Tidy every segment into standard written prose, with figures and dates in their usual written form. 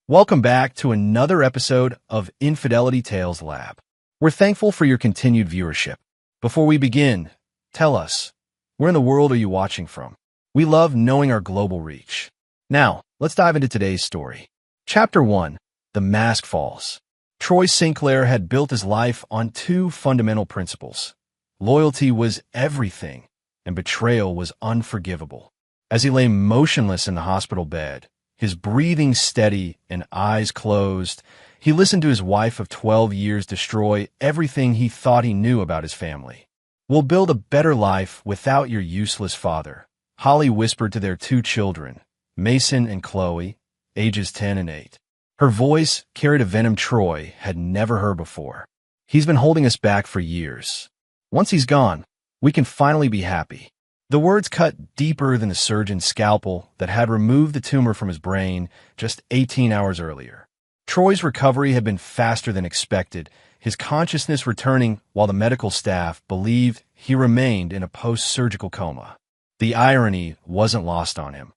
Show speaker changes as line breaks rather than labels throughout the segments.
Welcome back to another episode of Infidelity Tales Lab. We're thankful for your continued viewership. Before we begin, tell us, where in the world are you watching from? We love knowing our global reach. Now, let's dive into today's story. Chapter 1. The Mask Falls. Troy Sinclair had built his life on two fundamental principles. Loyalty was everything, and betrayal was unforgivable. As he lay motionless in the hospital bed, his breathing steady and eyes closed, he listened to his wife of 12 years destroy everything he thought he knew about his family. "We'll build a better life without your useless father," Holly whispered to their two children, Mason and Chloe, ages 10 and 8. Her voice carried a venom Troy had never heard before. "He's been holding us back for years. Once he's gone, we can finally be happy." The words cut deeper than the surgeon's scalpel that had removed the tumor from his brain just 18 hours earlier. Troy's recovery had been faster than expected, his consciousness returning while the medical staff believed he remained in a post-surgical coma. The irony wasn't lost on him.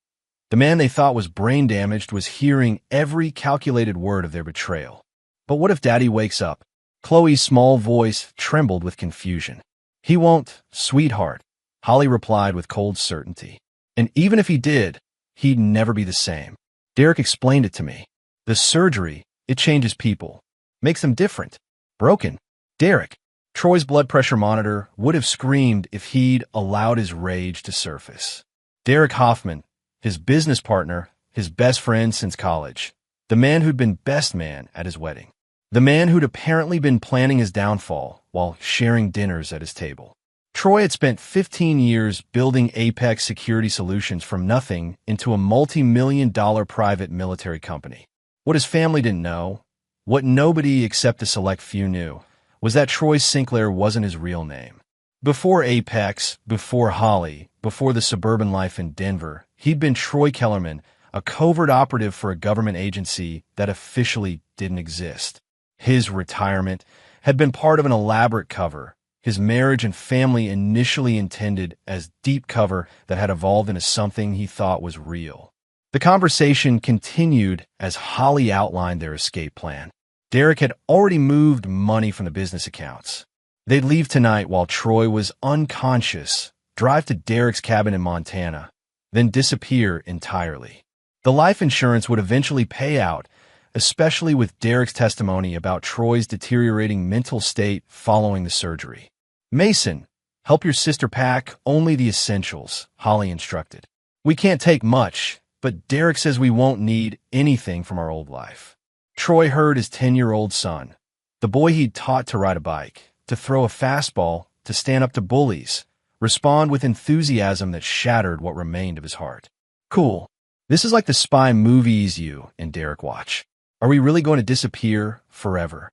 The man they thought was brain damaged was hearing every calculated word of their betrayal. "But what if Daddy wakes up?" Chloe's small voice trembled with confusion. "He won't, sweetheart," Holly replied with cold certainty. "And even if he did, he'd never be the same. Derek explained it to me. The surgery, it changes people. Makes them different. Broken. Derek." Troy's blood pressure monitor would have screamed if he'd allowed his rage to surface. Derek Hoffman, his business partner, his best friend since college. The man who'd been best man at his wedding. The man who'd apparently been planning his downfall while sharing dinners at his table. Troy had spent 15 years building Apex Security Solutions from nothing into a multi-million-dollar private military company. What his family didn't know, what nobody except a select few knew, was that Troy Sinclair wasn't his real name. Before Apex, before Holly, before the suburban life in Denver, he'd been Troy Kellerman, a covert operative for a government agency that officially didn't exist. His retirement had been part of an elaborate cover, his marriage and family initially intended as deep cover that had evolved into something he thought was real. The conversation continued as Holly outlined their escape plan. Derek had already moved money from the business accounts. They'd leave tonight while Troy was unconscious, drive to Derek's cabin in Montana, then disappear entirely. The life insurance would eventually pay out, especially with Derek's testimony about Troy's deteriorating mental state following the surgery. "Mason, help your sister pack only the essentials," Holly instructed. "We can't take much, but Derek says we won't need anything from our old life." Troy heard his 10-year-old son, the boy he'd taught to ride a bike, to throw a fastball, to stand up to bullies, respond with enthusiasm that shattered what remained of his heart. "Cool. This is like the spy movies you and Derek watch. Are we really going to disappear forever?"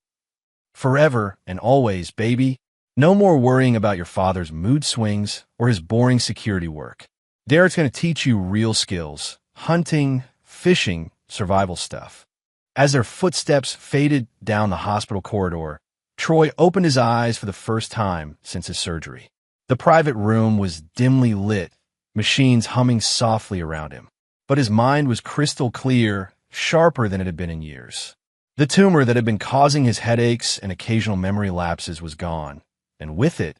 "Forever and always, baby. No more worrying about your father's mood swings or his boring security work. Derek's going to teach you real skills, hunting, fishing, survival stuff." As their footsteps faded down the hospital corridor, Troy opened his eyes for the first time since his surgery. The private room was dimly lit, machines humming softly around him. But his mind was crystal clear, sharper than it had been in years. The tumor that had been causing his headaches and occasional memory lapses was gone, and with it,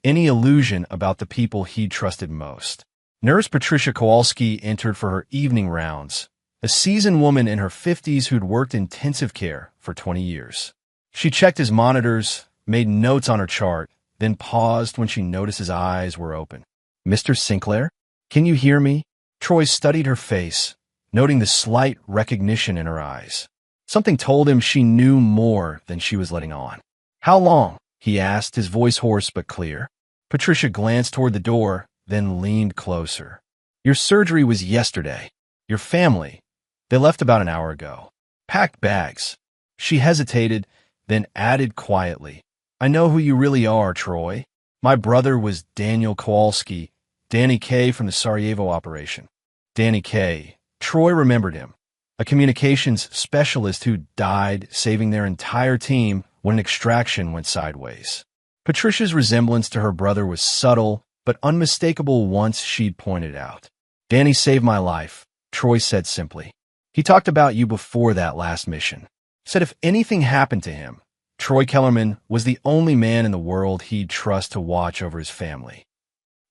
any illusion about the people he'd trusted most. Nurse Patricia Kowalski entered for her evening rounds, a seasoned woman in her 50s who'd worked intensive care for 20 years. She checked his monitors, made notes on her chart, then paused when she noticed his eyes were open. "Mr. Sinclair, can you hear me?" Troy studied her face, noting the slight recognition in her eyes. Something told him she knew more than she was letting on. "How long?" he asked, his voice hoarse but clear. Patricia glanced toward the door, then leaned closer. "Your surgery was yesterday. Your family, they left about an hour ago. Packed bags." She hesitated, then added quietly, "I know who you really are, Troy. My brother was Daniel Kowalski, Danny Kaye from the Sarajevo operation." Danny Kaye. Troy remembered him, a communications specialist who died saving their entire team when an extraction went sideways. Patricia's resemblance to her brother was subtle but unmistakable once she'd pointed out. "Danny saved my life," Troy said simply. He talked about you before that last mission. Said if anything happened to him, Troy Kellerman was the only man in the world he'd trust to watch over his family.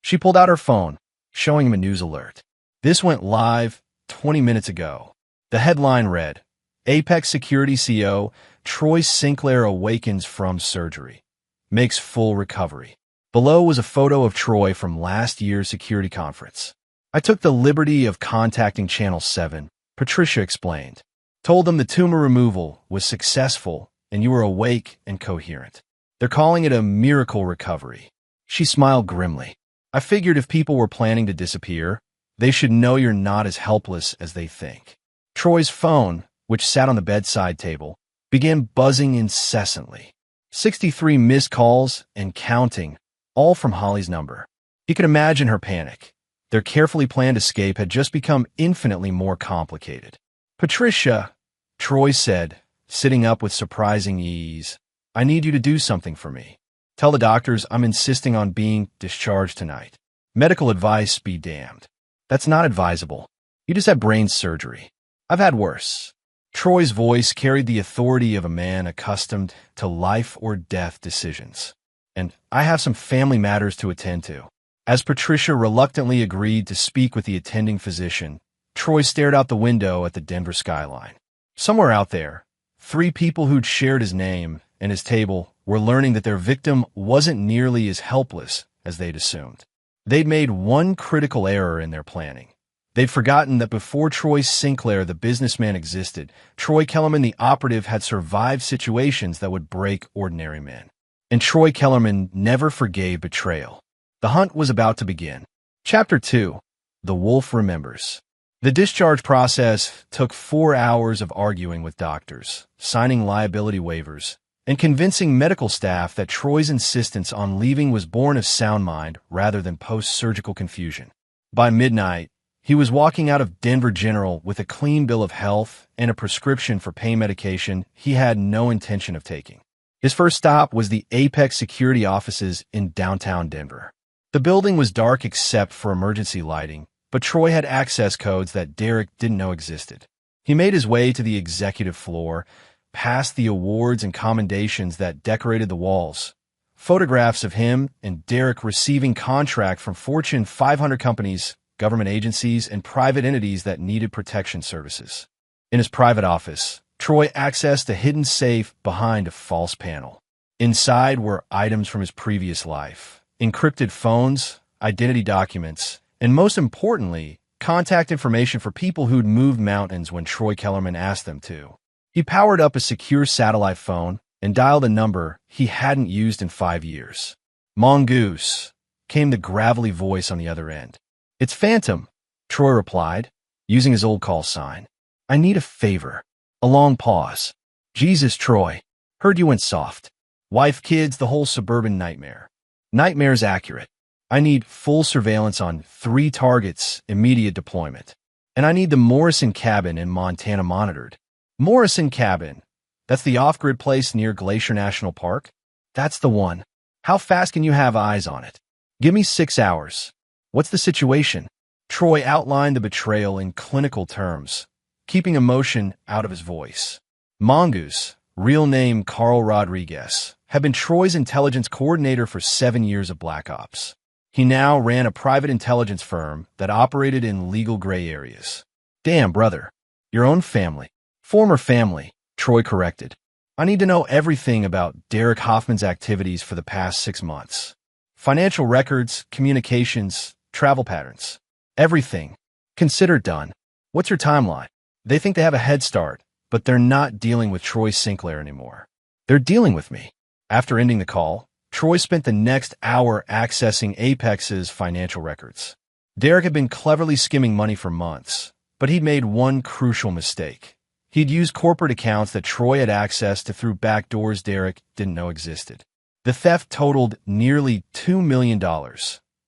She pulled out her phone, showing him a news alert. This went live 20 minutes ago. The headline read, Apex Security CO Troy Sinclair awakens from surgery. Makes full recovery. Below was a photo of Troy from last year's security conference. I took the liberty of contacting Channel 7, Patricia explained. Told them the tumor removal was successful and you were awake and coherent. They're calling it a miracle recovery. She smiled grimly. I figured if people were planning to disappear, they should know you're not as helpless as they think. Troy's phone, which sat on the bedside table, began buzzing incessantly. 63 missed calls and counting, all from Holly's number. He could imagine her panic. Their carefully planned escape had just become infinitely more complicated. Patricia, Troy said, sitting up with surprising ease, I need you to do something for me. Tell the doctors I'm insisting on being discharged tonight. Medical advice be damned. That's not advisable. You just had brain surgery. I've had worse. Troy's voice carried the authority of a man accustomed to life or death decisions. And I have some family matters to attend to. As Patricia reluctantly agreed to speak with the attending physician, Troy stared out the window at the Denver skyline. Somewhere out there, 3 people who'd shared his name and his table were learning that their victim wasn't nearly as helpless as they'd assumed. They'd made one critical error in their planning. They'd forgotten that before Troy Sinclair, the businessman, existed, Troy Kellerman, the operative, had survived situations that would break ordinary men. And Troy Kellerman never forgave betrayal. The hunt was about to begin. Chapter 2. The Wolf Remembers. The discharge process took 4 hours of arguing with doctors, signing liability waivers, and convincing medical staff that Troy's insistence on leaving was born of sound mind rather than post-surgical confusion. By midnight, he was walking out of Denver General with a clean bill of health and a prescription for pain medication he had no intention of taking. His first stop was the Apex security offices in downtown Denver. The building was dark except for emergency lighting, but Troy had access codes that Derek didn't know existed. He made his way to the executive floor, past the awards and commendations that decorated the walls. Photographs of him and Derek receiving contract from Fortune 500 companies, government agencies, and private entities that needed protection services. In his private office, Troy accessed a hidden safe behind a false panel. Inside were items from his previous life, encrypted phones, identity documents, and most importantly, contact information for people who'd moved mountains when Troy Kellerman asked them to. He powered up a secure satellite phone and dialed a number he hadn't used in 5 years. Mongoose, came the gravelly voice on the other end. It's Phantom, Troy replied, using his old call sign. I need a favor. A long pause. Jesus, Troy. Heard you went soft. Wife, kids, the whole suburban nightmare. Nightmare's accurate. I need full surveillance on 3 targets, immediate deployment. And I need the Morrison cabin in Montana monitored. Morrison cabin. That's the off-grid place near Glacier National Park? That's the one. How fast can you have eyes on it? Give me 6 hours. What's the situation? Troy outlined the betrayal in clinical terms, keeping emotion out of his voice. Mongoose, real name Carl Rodriguez, had been Troy's intelligence coordinator for 7 years of Black Ops. He now ran a private intelligence firm that operated in legal gray areas. Damn, brother. Your own family. Former family, Troy corrected. I need to know everything about Derek Hoffman's activities for the past 6 months. Financial records, communications, travel patterns. Everything. Consider done. What's your timeline? They think they have a head start, but they're not dealing with Troy Sinclair anymore. They're dealing with me. After ending the call, Troy spent the next hour accessing Apex's financial records. Derek had been cleverly skimming money for months, but he'd made one crucial mistake. He'd used corporate accounts that Troy had access to through back doors Derek didn't know existed. The theft totaled nearly $2 million,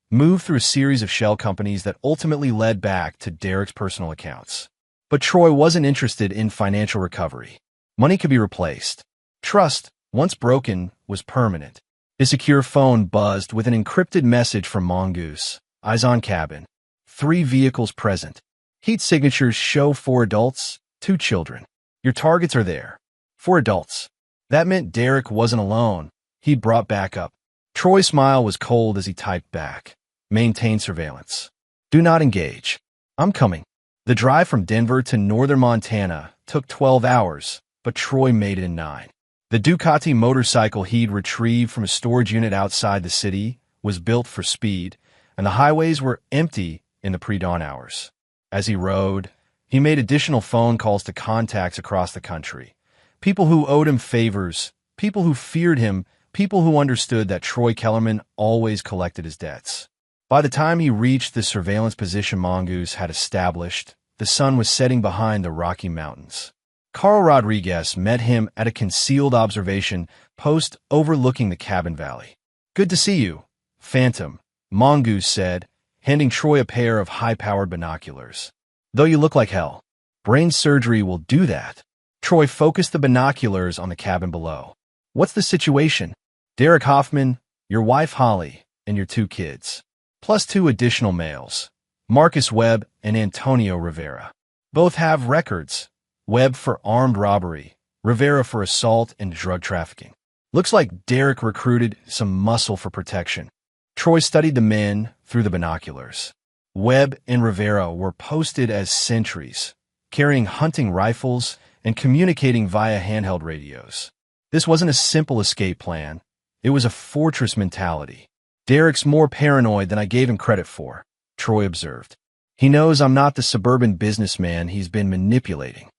moved through a series of shell companies that ultimately led back to Derek's personal accounts. But Troy wasn't interested in financial recovery. Money could be replaced. Trust, once broken, was permanent. His secure phone buzzed with an encrypted message from Mongoose. Eyes on cabin. 3 vehicles present. Heat signatures show 4 adults, 2 children. Your targets are there. 4 adults. That meant Derek wasn't alone. He'd brought backup. Troy's smile was cold as he typed back. Maintain surveillance. Do not engage. I'm coming. The drive from Denver to northern Montana took 12 hours, but Troy made it in 9. The Ducati motorcycle he'd retrieved from a storage unit outside the city was built for speed, and the highways were empty in the pre-dawn hours. As he rode, he made additional phone calls to contacts across the country. People who owed him favors, people who feared him, people who understood that Troy Kellerman always collected his debts. By the time he reached the surveillance position Mongoose had established, the sun was setting behind the Rocky Mountains. Carl Rodriguez met him at a concealed observation post overlooking the cabin valley. Good to see you, Phantom, Mongoose said, handing Troy a pair of high-powered binoculars. Though you look like hell, brain surgery will do that. Troy focused the binoculars on the cabin below. What's the situation? Derek Hoffman, your wife Holly, and your 2 kids. Plus 2 additional males, Marcus Webb and Antonio Rivera. Both have records. Webb for armed robbery, Rivera for assault and drug trafficking. Looks like Derek recruited some muscle for protection. Troy studied the men through the binoculars. Webb and Rivera were posted as sentries, carrying hunting rifles and communicating via handheld radios. This wasn't a simple escape plan. It was a fortress mentality. Derek's more paranoid than I gave him credit for, Troy observed. He knows I'm not the suburban businessman he's been manipulating.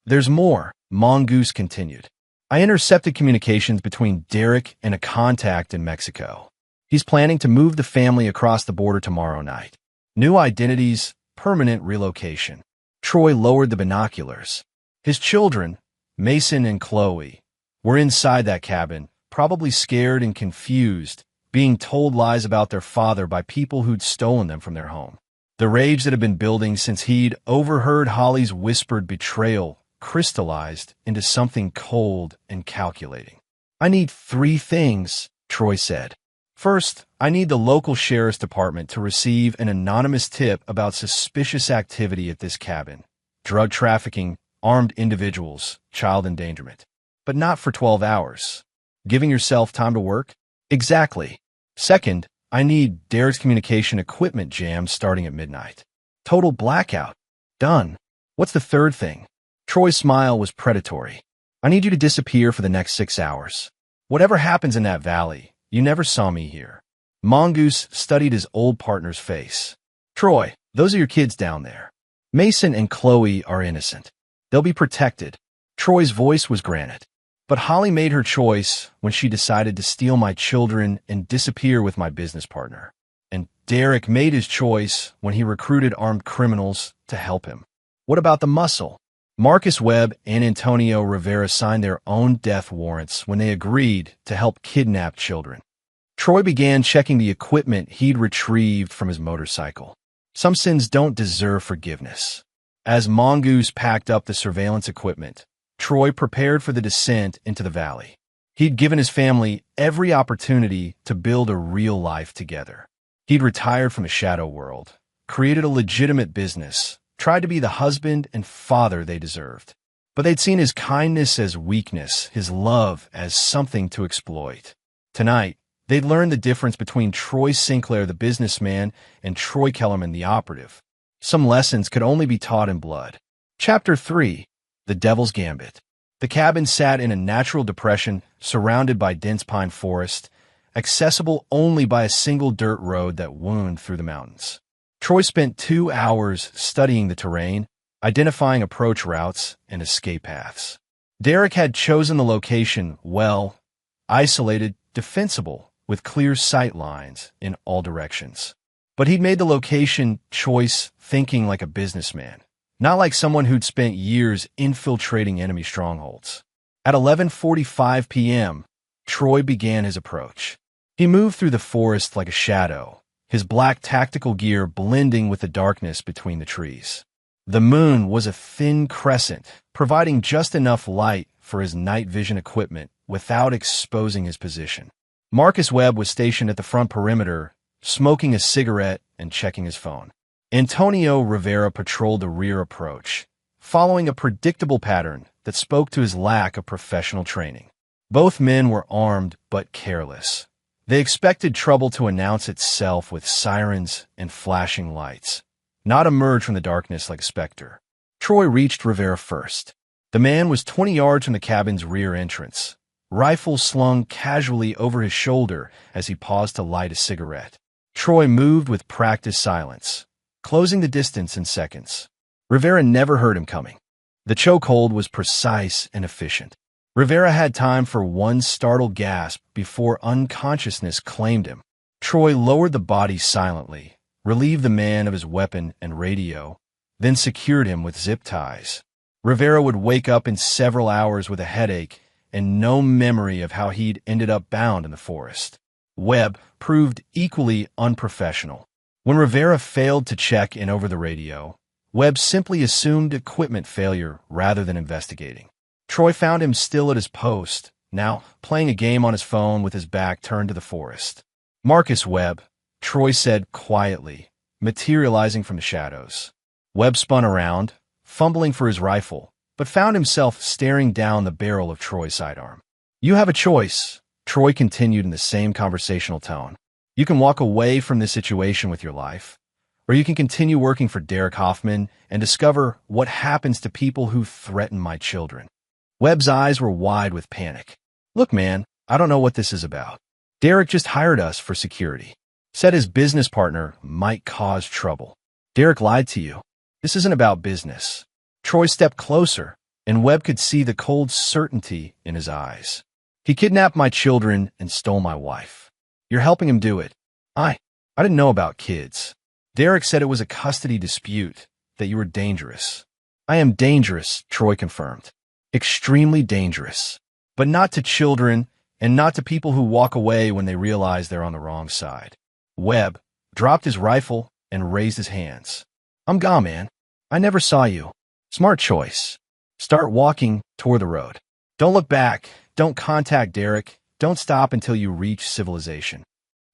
There's more, Mongoose continued. I intercepted communications between Derek and a contact in Mexico. He's planning to move the family across the border tomorrow night. New identities, permanent relocation. Troy lowered the binoculars. His children, Mason and Chloe, were inside that cabin, probably scared and confused, being told lies about their father by people who'd stolen them from their home. The rage that had been building since he'd overheard Holly's whispered betrayal crystallized into something cold and calculating. I need 3 things, Troy said. First, I need the local sheriff's department to receive an anonymous tip about suspicious activity at this cabin. Drug trafficking, armed individuals, child endangerment. But not for 12 hours. Giving yourself time to work? Exactly. Second, I need Derek's communication equipment jammed starting at midnight. Total blackout. Done. What's the third thing? Troy's smile was predatory. I need you to disappear for the next 6 hours. Whatever happens in that valley, you never saw me here. Mongoose studied his old partner's face. Troy, those are your kids down there. Mason and Chloe are innocent. They'll be protected. Troy's voice was granite. But Holly made her choice when she decided to steal my children and disappear with my business partner. And Derek made his choice when he recruited armed criminals to help him. What about the muscle? Marcus Webb and Antonio Rivera signed their own death warrants when they agreed to help kidnap children. Troy began checking the equipment he'd retrieved from his motorcycle. Some sins don't deserve forgiveness. As Mongoose packed up the surveillance equipment, Troy prepared for the descent into the valley. He'd given his family every opportunity to build a real life together. He'd retired from the shadow world, created a legitimate business, tried to be the husband and father they deserved. But they'd seen his kindness as weakness, his love as something to exploit. Tonight, they'd learned the difference between Troy Sinclair, the businessman, and Troy Kellerman, the operative. Some lessons could only be taught in blood. Chapter 3. The Devil's Gambit. The cabin sat in a natural depression surrounded by dense pine forest, accessible only by a single dirt road that wound through the mountains. Troy spent 2 hours studying the terrain, identifying approach routes and escape paths. Derek had chosen the location well, isolated, defensible, with clear sight lines in all directions. But he'd made the location choice thinking like a businessman, not like someone who'd spent years infiltrating enemy strongholds. At 11:45 p.m., Troy began his approach. He moved through the forest like a shadow, his black tactical gear blending with the darkness between the trees. The moon was a thin crescent, providing just enough light for his night vision equipment without exposing his position. Marcus Webb was stationed at the front perimeter, smoking a cigarette and checking his phone. Antonio Rivera patrolled the rear approach, following a predictable pattern that spoke to his lack of professional training. Both men were armed but careless. They expected trouble to announce itself with sirens and flashing lights, not emerge from the darkness like a specter. Troy reached Rivera first. The man was 20 yards from the cabin's rear entrance, rifle slung casually over his shoulder as he paused to light a cigarette. Troy moved with practiced silence, closing the distance in seconds. Rivera never heard him coming. The chokehold was precise and efficient. Rivera had time for one startled gasp before unconsciousness claimed him. Troy lowered the body silently, relieved the man of his weapon and radio, then secured him with zip ties. Rivera would wake up in several hours with a headache and no memory of how he'd ended up bound in the forest. Webb proved equally unprofessional. When Rivera failed to check in over the radio, Webb simply assumed equipment failure rather than investigating. Troy found him still at his post, now playing a game on his phone with his back turned to the forest. "Marcus Webb," Troy said quietly, materializing from the shadows. Webb spun around, fumbling for his rifle, but found himself staring down the barrel of Troy's sidearm. "You have a choice," Troy continued in the same conversational tone. "You can walk away from this situation with your life, or you can continue working for Derek Hoffman and discover what happens to people who threaten my children." Webb's eyes were wide with panic. "Look, man, I don't know what this is about. Derek just hired us for security. Said his business partner might cause trouble. Derek lied to you. This isn't about business." Troy stepped closer, and Webb could see the cold certainty in his eyes. "He kidnapped my children and stole my wife. You're helping him do it. I didn't know about kids. Derek said it was a custody dispute, that you were dangerous." "I am dangerous," Troy confirmed. "Extremely dangerous. But not to children and not to people who walk away when they realize they're on the wrong side." Webb dropped his rifle and raised his hands. "I'm gone, man. I never saw you. Smart choice. Start walking toward the road. Don't look back. Don't contact Derek. Don't stop until you reach civilization."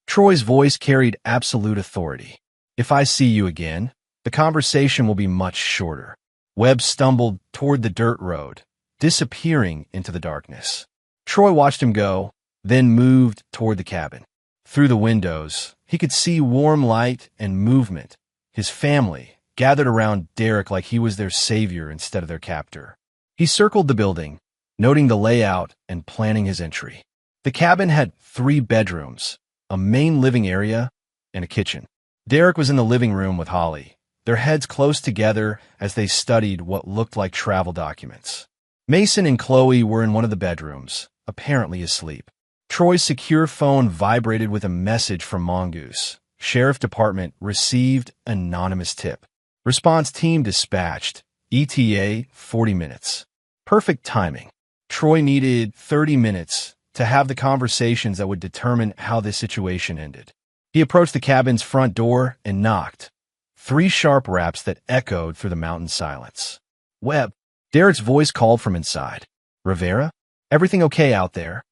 Troy's voice carried absolute authority. "If I see you again, the conversation will be much shorter." Webb stumbled toward the dirt road, disappearing into the darkness. Troy watched him go, then moved toward the cabin. Through the windows, he could see warm light and movement. His family gathered around Derek like he was their savior instead of their captor. He circled the building, noting the layout and planning his entry. The cabin had 3 bedrooms, a main living area, and a kitchen. Derek was in the living room with Holly, their heads close together as they studied what looked like travel documents. Mason and Chloe were in one of the bedrooms, apparently asleep. Troy's secure phone vibrated with a message from Mongoose. "Sheriff Department received anonymous tip. Response team dispatched. ETA 40 minutes. Perfect timing. Troy needed 30 minutes to have the conversations that would determine how this situation ended. He approached the cabin's front door and knocked. 3 sharp raps that echoed through the mountain silence. "Webb," Derek's voice called from inside. "Rivera? Everything okay out there?"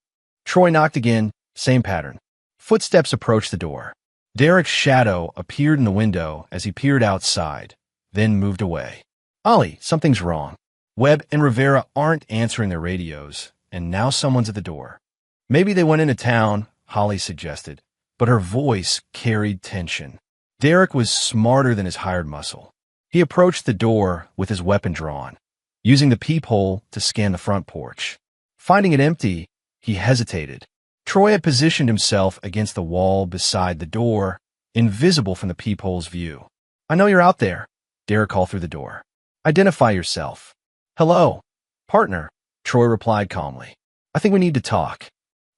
Troy knocked again, same pattern. Footsteps approached the door. Derek's shadow appeared in the window as he peered outside, then moved away. "Ollie, something's wrong. Webb and Rivera aren't answering their radios, and now someone's at the door." "Maybe they went into town," Holly suggested, but her voice carried tension. Derek was smarter than his hired muscle. He approached the door with his weapon drawn, using the peephole to scan the front porch. Finding it empty, he hesitated. Troy had positioned himself against the wall beside the door, invisible from the peephole's view. "I know you're out there," Derek called through the door. "Identify yourself." "Hello, partner," Troy replied calmly. "I think we need to talk."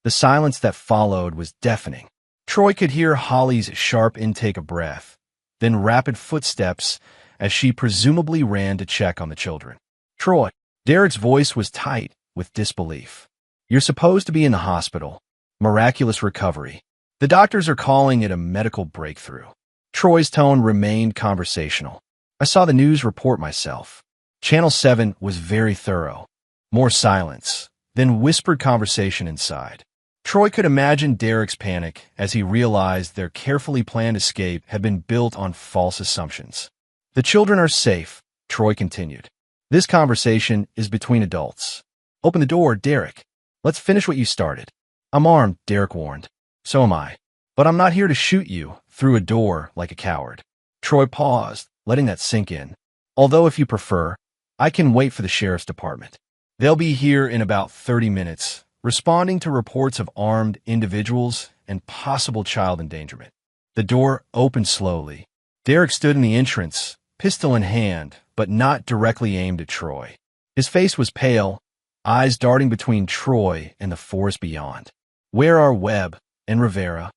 The silence that followed was deafening. Troy could hear Holly's sharp intake of breath, then rapid footsteps as she presumably ran to check on the children. "Troy," Derek's voice was tight with disbelief. "You're supposed to be in the hospital. Miraculous recovery. The doctors are calling it a medical breakthrough." Troy's tone remained conversational. "I saw the news report myself." Channel 7 was very thorough. More silence, then whispered conversation inside. Troy could imagine Derek's panic as he realized their carefully planned escape had been built on false assumptions. "The children are safe," Troy continued. This conversation is between adults. Open the door, Derek. Let's finish what you started. I'm armed, Derek warned. So am I. But I'm not here to shoot you through a door like a coward. Troy paused, letting that sink in. Although if you prefer, I can wait for the sheriff's department. They'll be here in about 30 minutes, responding to reports of armed individuals and possible child endangerment. The door opened slowly. Derek stood in the entrance, pistol in hand, but not directly aimed at Troy. His face was pale, eyes darting between Troy and the forest beyond. Where are Webb and Rivera?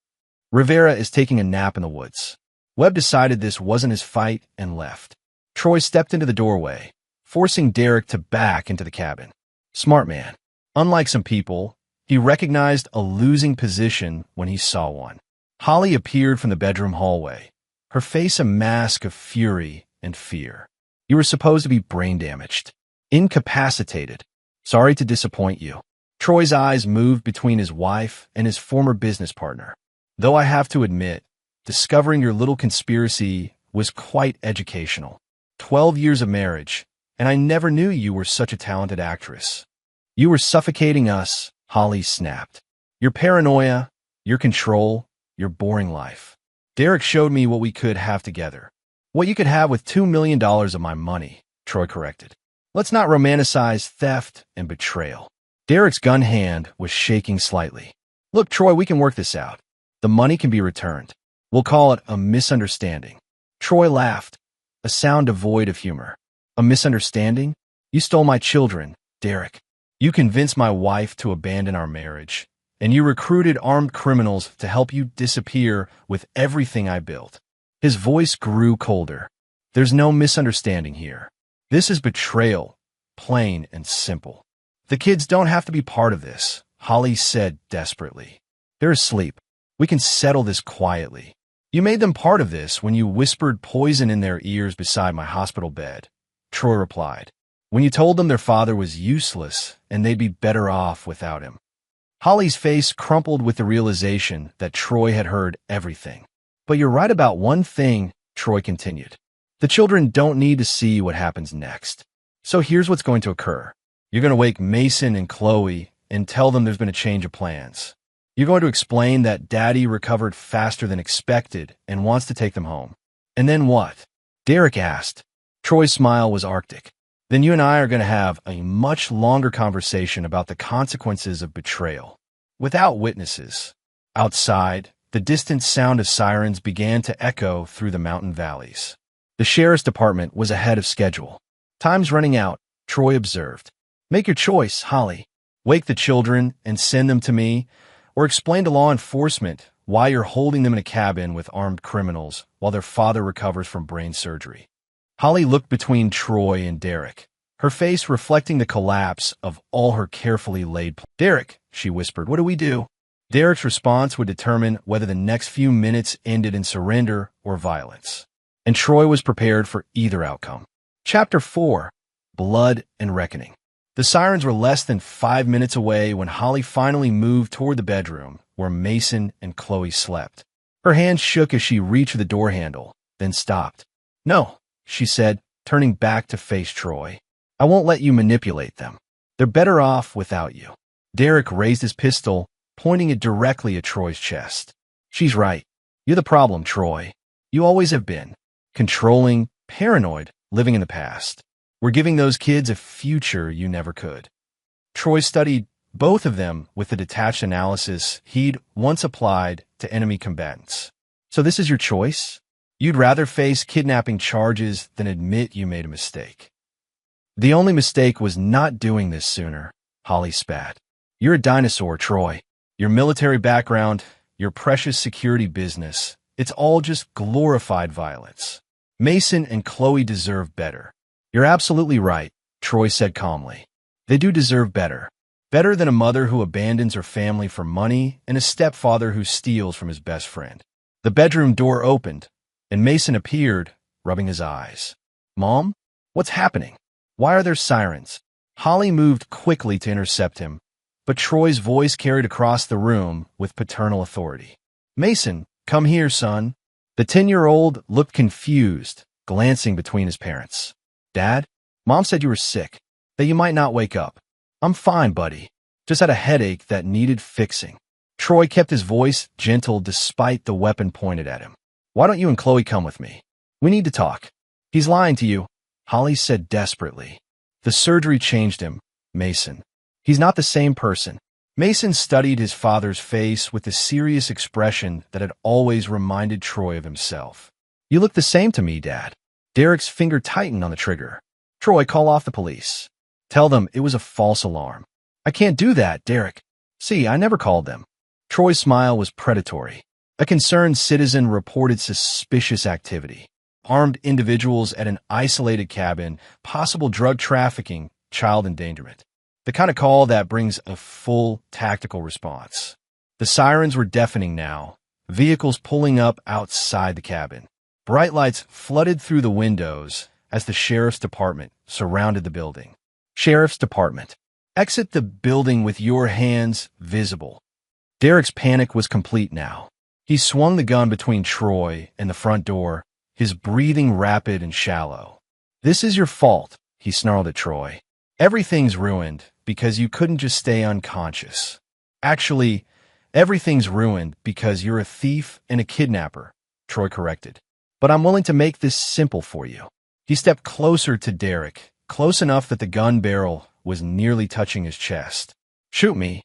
Rivera is taking a nap in the woods. Webb decided this wasn't his fight and left. Troy stepped into the doorway, forcing Derek to back into the cabin. Smart man. Unlike some people, he recognized a losing position when he saw one. Holly appeared from the bedroom hallway, her face a mask of fury and fear. You were supposed to be brain damaged, incapacitated. Sorry to disappoint you. Troy's eyes moved between his wife and his former business partner. Though I have to admit, discovering your little conspiracy was quite educational. 12 years of marriage, and I never knew you were such a talented actress. You were suffocating us, Holly snapped. Your paranoia, your control, your boring life. Derek showed me what we could have together. What you could have with $2 million of my money, Troy corrected. Let's not romanticize theft and betrayal. Derek's gun hand was shaking slightly. Look, Troy, we can work this out. The money can be returned. We'll call it a misunderstanding. Troy laughed, a sound devoid of humor. A misunderstanding? You stole my children, Derek. You convinced my wife to abandon our marriage, and you recruited armed criminals to help you disappear with everything I built. His voice grew colder. There's no misunderstanding here. This is betrayal, plain and simple. The kids don't have to be part of this, Holly said desperately. They're asleep. We can settle this quietly. You made them part of this when you whispered poison in their ears beside my hospital bed, Troy replied. When you told them their father was useless and they'd be better off without him. Holly's face crumpled with the realization that Troy had heard everything. But you're right about one thing, Troy continued. The children don't need to see what happens next. So here's what's going to occur. You're going to wake Mason and Chloe and tell them there's been a change of plans. You're going to explain that Daddy recovered faster than expected and wants to take them home. And then what? Derek asked. Troy's smile was arctic. Then you and I are going to have a much longer conversation about the consequences of betrayal. Without witnesses. Outside, the distant sound of sirens began to echo through the mountain valleys. The sheriff's department was ahead of schedule. Time's running out, Troy observed. Make your choice, Holly. Wake the children and send them to me, or explain to law enforcement why you're holding them in a cabin with armed criminals while their father recovers from brain surgery. Holly looked between Troy and Derek, her face reflecting the collapse of all her carefully laid plans. Derek, she whispered, what do we do? Derek's response would determine whether the next few minutes ended in surrender or violence. And Troy was prepared for either outcome. Chapter 4. Blood and Reckoning. The sirens were less than 5 minutes away when Holly finally moved toward the bedroom where Mason and Chloe slept. Her hand shook as she reached for the door handle, then stopped. No, she said, turning back to face Troy. I won't let you manipulate them. They're better off without you. Derek raised his pistol, pointing it directly at Troy's chest. She's right. You're the problem, Troy. You always have been. Controlling, paranoid, living in the past. We're giving those kids a future you never could. Troy studied both of them with the detached analysis he'd once applied to enemy combatants. So this is your choice? You'd rather face kidnapping charges than admit you made a mistake. The only mistake was not doing this sooner, Holly spat. You're a dinosaur, Troy. Your military background, your precious security business, it's all just glorified violence. Mason and Chloe deserve better. You're absolutely right, Troy said calmly. They do deserve better. Better than a mother who abandons her family for money and a stepfather who steals from his best friend. The bedroom door opened, and Mason appeared, rubbing his eyes. Mom? What's happening? Why are there sirens? Holly moved quickly to intercept him, but Troy's voice carried across the room with paternal authority. Mason, come here, son. The 10-year-old looked confused, glancing between his parents. Dad? Mom said you were sick, that you might not wake up. I'm fine, buddy. Just had a headache that needed fixing. Troy kept his voice gentle despite the weapon pointed at him. Why don't you and Chloe come with me? We need to talk. He's lying to you, Holly said desperately. The surgery changed him, Mason. He's not the same person. Mason studied his father's face with the serious expression that had always reminded Troy of himself. You look the same to me, Dad. Derek's finger tightened on the trigger. Troy, call off the police. Tell them it was a false alarm. I can't do that, Derek. See, I never called them. Troy's smile was predatory. A concerned citizen reported suspicious activity. Armed individuals at an isolated cabin, possible drug trafficking, child endangerment. The kind of call that brings a full tactical response. The sirens were deafening now, vehicles pulling up outside the cabin. Bright lights flooded through the windows as the sheriff's department surrounded the building. Sheriff's department. Exit the building with your hands visible. Derek's panic was complete now. He swung the gun between Troy and the front door, his breathing rapid and shallow. This is your fault, he snarled at Troy. Everything's ruined because you couldn't just stay unconscious. Actually, everything's ruined because you're a thief and a kidnapper, Troy corrected. But I'm willing to make this simple for you. He stepped closer to Derek, close enough that the gun barrel was nearly touching his chest. Shoot me,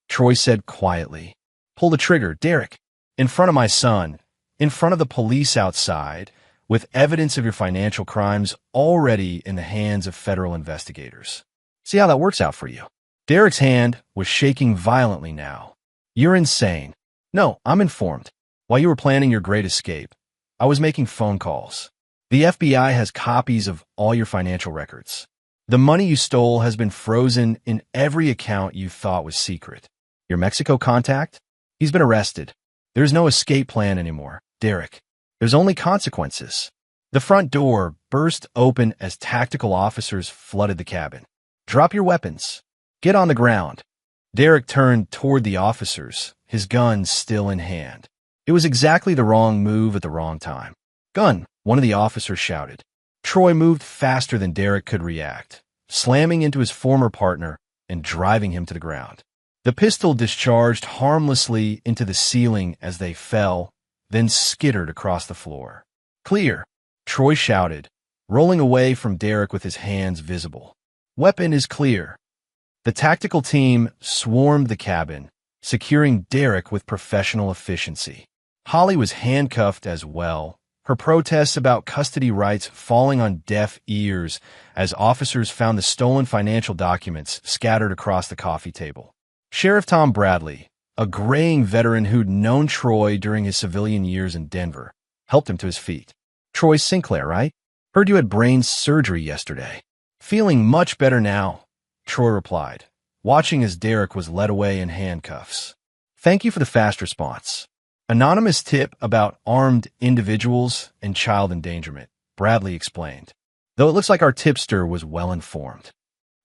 Troy said quietly. Pull the trigger, Derek. In front of my son, in front of the police outside, with evidence of your financial crimes already in the hands of federal investigators. See how that works out for you. Derek's hand was shaking violently now. You're insane. No, I'm informed. While you were planning your great escape, I was making phone calls. The FBI has copies of all your financial records. The money you stole has been frozen in every account you thought was secret. Your Mexico contact? He's been arrested. There's no escape plan anymore, Derek. There's only consequences. The front door burst open as tactical officers flooded the cabin. Drop your weapons. Get on the ground. Derek turned toward the officers, his gun still in hand. It was exactly the wrong move at the wrong time. Gun, one of the officers shouted. Troy moved faster than Derek could react, slamming into his former partner and driving him to the ground. The pistol discharged harmlessly into the ceiling as they fell, then skittered across the floor. Clear, Troy shouted, rolling away from Derek with his hands visible. Weapon is clear. The tactical team swarmed the cabin, securing Derek with professional efficiency. Holly was handcuffed as well, her protests about custody rights falling on deaf ears as officers found the stolen financial documents scattered across the coffee table. Sheriff Tom Bradley, a graying veteran who'd known Troy during his civilian years in Denver, helped him to his feet. Troy Sinclair, right? Heard you had brain surgery yesterday. Feeling much better now, Troy replied, watching as Derek was led away in handcuffs. Thank you for the fast response. Anonymous tip about armed individuals and child endangerment, Bradley explained, though it looks like our tipster was well informed.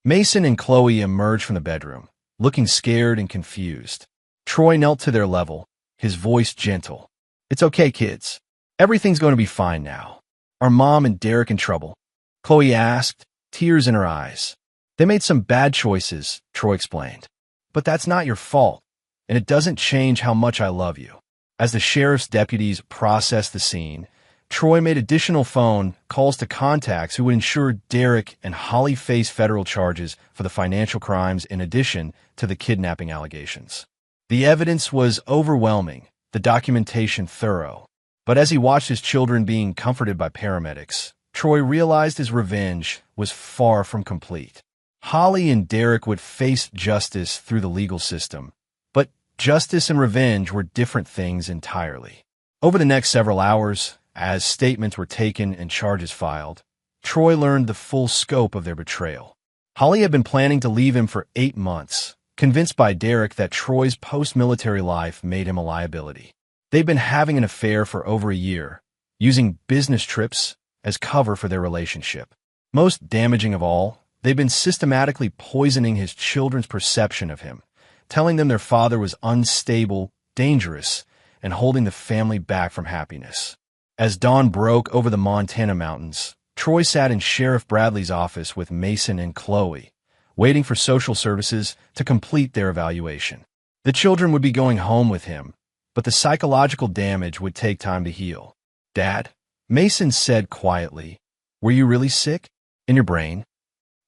Mason and Chloe emerged from the bedroom, looking scared and confused. Troy knelt to their level, his voice gentle. It's okay, kids. Everything's going to be fine now. Are Mom and Derek in trouble? Chloe asked, tears in her eyes. They made some bad choices, Troy explained. But that's not your fault, and it doesn't change how much I love you. As the sheriff's deputies processed the scene, Troy made additional phone calls to contacts who would ensure Derek and Holly face federal charges for the financial crimes in addition to the kidnapping allegations. The evidence was overwhelming, the documentation thorough. But as he watched his children being comforted by paramedics, Troy realized his revenge was far from complete. Holly and Derek would face justice through the legal system, but justice and revenge were different things entirely. Over the next several hours, as statements were taken and charges filed, Troy learned the full scope of their betrayal. Holly had been planning to leave him for 8 months, convinced by Derek that Troy's post-military life made him a liability. They'd been having an affair for over a year, using business trips as cover for their relationship. Most damaging of all, they'd been systematically poisoning his children's perception of him, telling them their father was unstable, dangerous, and holding the family back from happiness. As dawn broke over the Montana mountains, Troy sat in Sheriff Bradley's office with Mason and Chloe, waiting for social services to complete their evaluation. The children would be going home with him, but the psychological damage would take time to heal. "Dad," Mason said quietly, "were you really sick? In your brain?"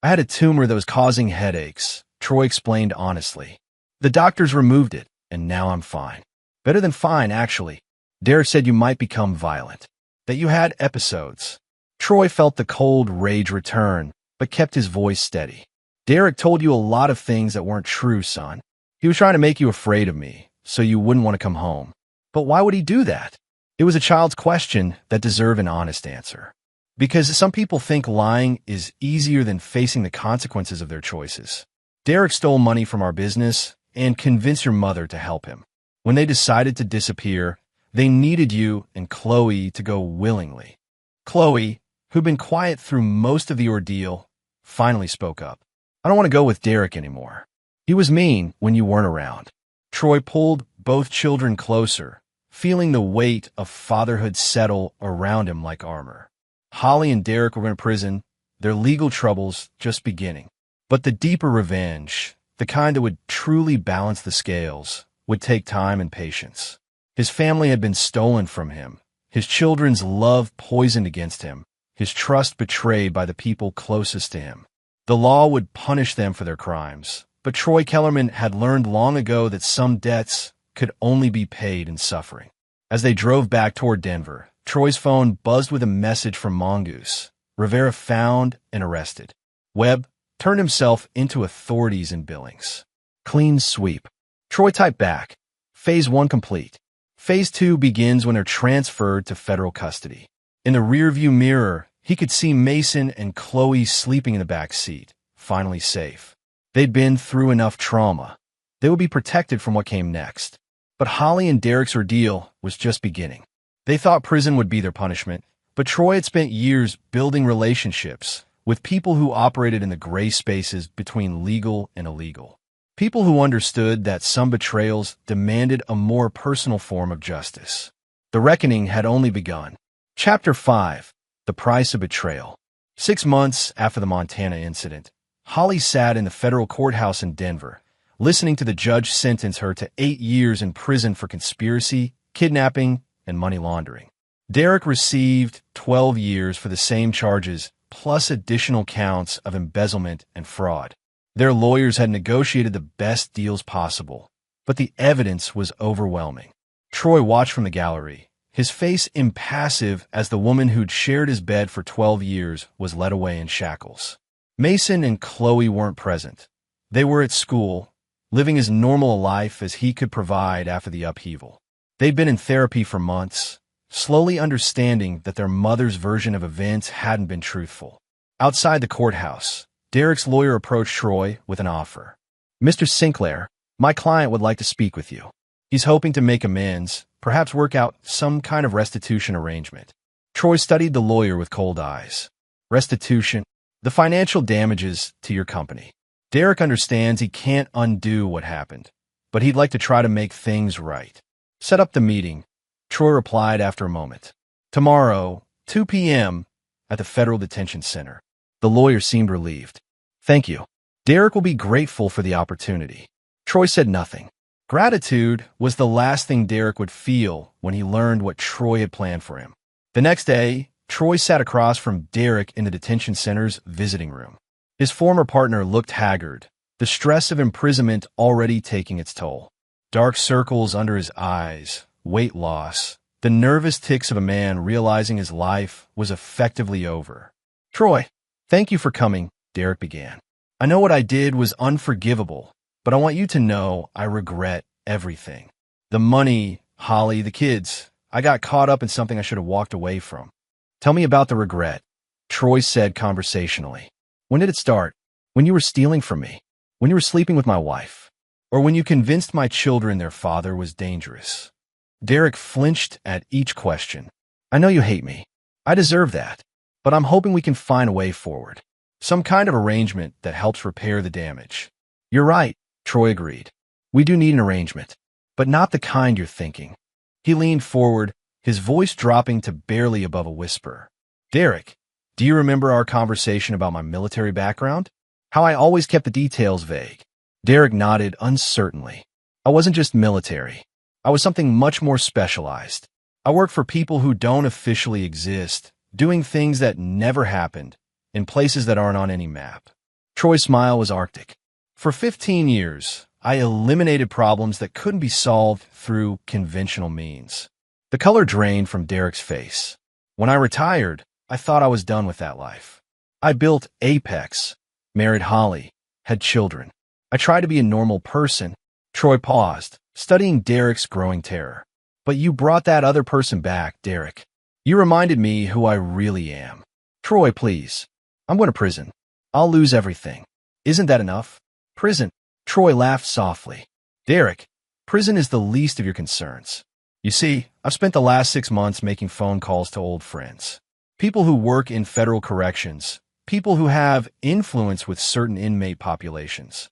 "I had a tumor that was causing headaches," Troy explained honestly. "The doctors removed it, and now I'm fine. Better than fine, actually. Derek said you might become violent, that you had episodes." Troy felt the cold rage return, but kept his voice steady. "Derek told you a lot of things that weren't true, son. He was trying to make you afraid of me, so you wouldn't want to come home. But why would he do that?" It was a child's question that deserved an honest answer. Because some people think lying is easier than facing the consequences of their choices. "Derek stole money from our business and convinced your mother to help him. When they decided to disappear, they needed you and Chloe to go willingly." Chloe, who'd been quiet through most of the ordeal, finally spoke up. "I don't want to go with Derek anymore. He was mean when you weren't around." Troy pulled both children closer, feeling the weight of fatherhood settle around him like armor. Holly and Derek were in prison, their legal troubles just beginning. But the deeper revenge, the kind that would truly balance the scales, would take time and patience. His family had been stolen from him, his children's love poisoned against him, his trust betrayed by the people closest to him. The law would punish them for their crimes, but Troy Kellerman had learned long ago that some debts could only be paid in suffering. As they drove back toward Denver, Troy's phone buzzed with a message from Mongoose. Rivera found and arrested. Webb turned himself into authorities in Billings. Clean sweep. Troy typed back. Phase 1 complete. Phase 2 begins when they're transferred to federal custody. In the rearview mirror, he could see Mason and Chloe sleeping in the back seat, finally safe. They'd been through enough trauma. They would be protected from what came next. But Holly and Derek's ordeal was just beginning. They thought prison would be their punishment, but Troy had spent years building relationships with people who operated in the gray spaces between legal and illegal. People who understood that some betrayals demanded a more personal form of justice. The reckoning had only begun. Chapter 5. The Price of Betrayal. 6 months after the Montana incident, Holly sat in the federal courthouse in Denver, listening to the judge sentence her to 8 years in prison for conspiracy, kidnapping, and money laundering. Derek received 12 years for the same charges, plus additional counts of embezzlement and fraud. Their lawyers had negotiated the best deals possible, but the evidence was overwhelming. Troy watched from the gallery, his face impassive as the woman who'd shared his bed for 12 years was led away in shackles. Mason and Chloe weren't present. They were at school, living as normal a life as he could provide after the upheaval. They'd been in therapy for months, slowly understanding that their mother's version of events hadn't been truthful. Outside the courthouse, Derek's lawyer approached Troy with an offer. "Mr. Sinclair, my client would like to speak with you. He's hoping to make amends, perhaps work out some kind of restitution arrangement." Troy studied the lawyer with cold eyes. "Restitution? The financial damages to your company. Derek understands he can't undo what happened, but he'd like to try to make things right. Set up the meeting," Troy replied after a moment. "Tomorrow, 2 p.m., at the Federal Detention Center." The lawyer seemed relieved. "Thank you. Derek will be grateful for the opportunity." Troy said nothing. Gratitude was the last thing Derek would feel when he learned what Troy had planned for him. The next day, Troy sat across from Derek in the detention center's visiting room. His former partner looked haggard, the stress of imprisonment already taking its toll. Dark circles under his eyes, weight loss, the nervous tics of a man realizing his life was effectively over. "Troy, thank you for coming," Derek began. "I know what I did was unforgivable, but I want you to know I regret everything. The money, Holly, the kids. I got caught up in something I should have walked away from." "Tell me about the regret," Troy said conversationally. "When did it start? When you were stealing from me? When you were sleeping with my wife? Or when you convinced my children their father was dangerous?" Derek flinched at each question. "I know you hate me. I deserve that. But I'm hoping we can find a way forward. Some kind of arrangement that helps repair the damage." "You're right," Troy agreed. "We do need an arrangement, but not the kind you're thinking." He leaned forward, his voice dropping to barely above a whisper. "Derek, Do you remember our conversation about my military background? How I always kept the details vague. Derek nodded uncertainly. I wasn't just military. I was something much more specialized. I worked for people who don't officially exist, doing things that never happened, in places that aren't on any map. Troy's smile was arctic. For 15 years, I eliminated problems that couldn't be solved through conventional means. The color drained from Derek's face. When I retired, I thought I was done with that life. I built Apex, married Holly, had children. I tried to be a normal person. Troy paused, studying Derek's growing terror. But you brought that other person back, Derek. You reminded me who I really am. Troy, please. I'm going to prison. I'll lose everything. Isn't that enough? Prison. Troy laughed softly. Derek, prison is the least of your concerns. You see, I've spent the last 6 months making phone calls to old friends. People who work in federal corrections. People who have influence with certain inmate populations.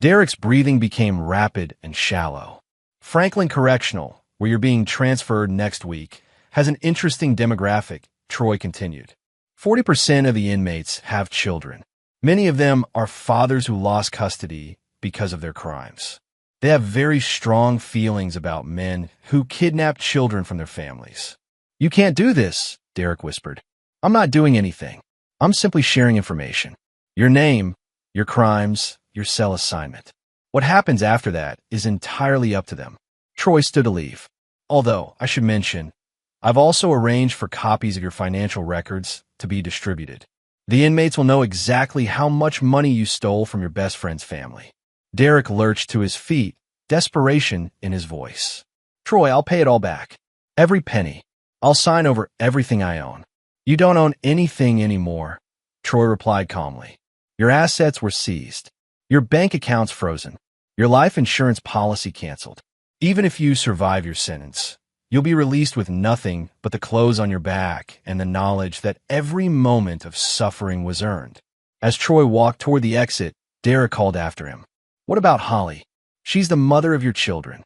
Derek's breathing became rapid and shallow. Franklin Correctional, where you're being transferred next week, has an interesting demographic, Troy continued. 40% of the inmates have children. Many of them are fathers who lost custody because of their crimes. They have very strong feelings about men who kidnap children from their families. You can't do this, Derek whispered. I'm not doing anything. I'm simply sharing information. Your name, your crimes, your cell assignment. What happens after that is entirely up to them. Troy stood to leave. Although, I should mention, I've also arranged for copies of your financial records to be distributed. The inmates will know exactly how much money you stole from your best friend's family. Derek lurched to his feet, desperation in his voice. Troy, I'll pay it all back. Every penny. I'll sign over everything I own. You don't own anything anymore, Troy replied calmly. Your assets were seized. Your bank account's frozen. Your life insurance policy canceled. Even if you survive your sentence, you'll be released with nothing but the clothes on your back and the knowledge that every moment of suffering was earned. As Troy walked toward the exit, Derek called after him. What about Holly? She's the mother of your children.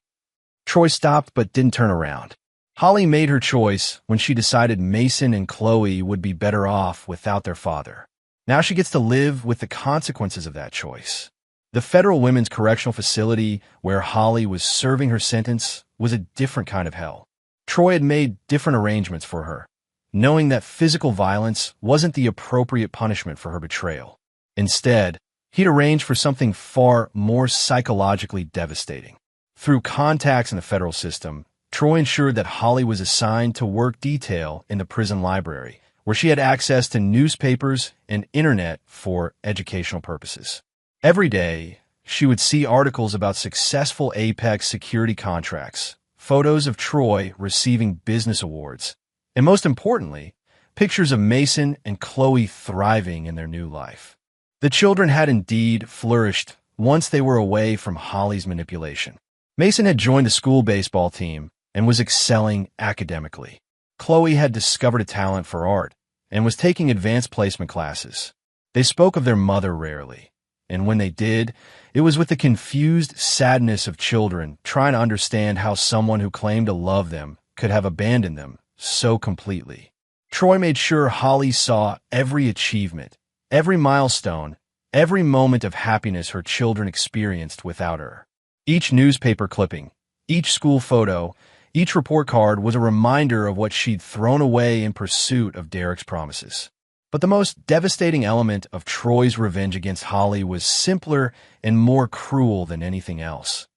Troy stopped but didn't turn around. Holly made her choice when she decided Mason and Chloe would be better off without their father. Now she gets to live with the consequences of that choice. The Federal Women's Correctional Facility where Holly was serving her sentence was a different kind of hell. Troy had made different arrangements for her, knowing that physical violence wasn't the appropriate punishment for her betrayal. Instead, he'd arranged for something far more psychologically devastating. Through contacts in the federal system, Troy ensured that Holly was assigned to work detail in the prison library, where she had access to newspapers and internet for educational purposes. Every day, she would see articles about successful Apex security contracts, photos of Troy receiving business awards, and most importantly, pictures of Mason and Chloe thriving in their new life. The children had indeed flourished once they were away from Holly's manipulation. Mason had joined the school baseball team and was excelling academically. Chloe had discovered a talent for art and was taking advanced placement classes. They spoke of their mother rarely, and when they did, it was with the confused sadness of children trying to understand how someone who claimed to love them could have abandoned them so completely. Troy made sure Holly saw every achievement, every milestone, every moment of happiness her children experienced without her. Each newspaper clipping, each school photo, each report card was a reminder of what she'd thrown away in pursuit of Derek's promises. But the most devastating element of Troy's revenge against Holly was simpler and more cruel than anything else.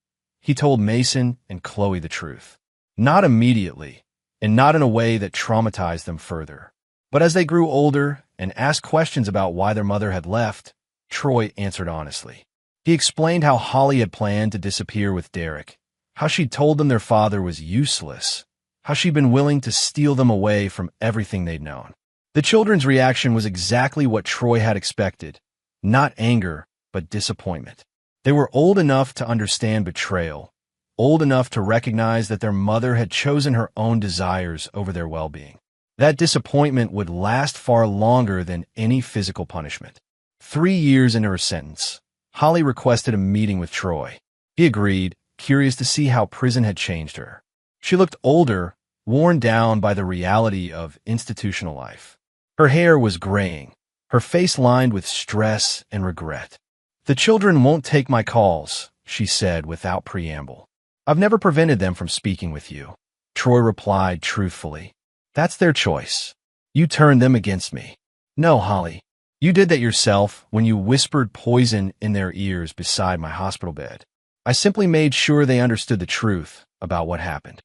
He told Mason and Chloe the truth. Not immediately, and not in a way that traumatized them further. But as they grew older and asked questions about why their mother had left, Troy answered honestly. He explained how Holly had planned to disappear with Derek, how she'd told them their father was useless, how she'd been willing to steal them away from everything they'd known. The children's reaction was exactly what Troy had expected, not anger, but disappointment. They were old enough to understand betrayal, old enough to recognize that their mother had chosen her own desires over their well-being. That disappointment would last far longer than any physical punishment. 3 years into her sentence, Holly requested a meeting with Troy. He agreed, curious to see how prison had changed her. She looked older, worn down by the reality of institutional life. Her hair was graying, her face lined with stress and regret. "The children won't take my calls," she said without preamble. "I've never prevented them from speaking with you." Troy replied truthfully. "That's their choice. You turned them against me." "No, Holly. You did that yourself when you whispered poison in their ears beside my hospital bed. I simply made sure they understood the truth about what happened."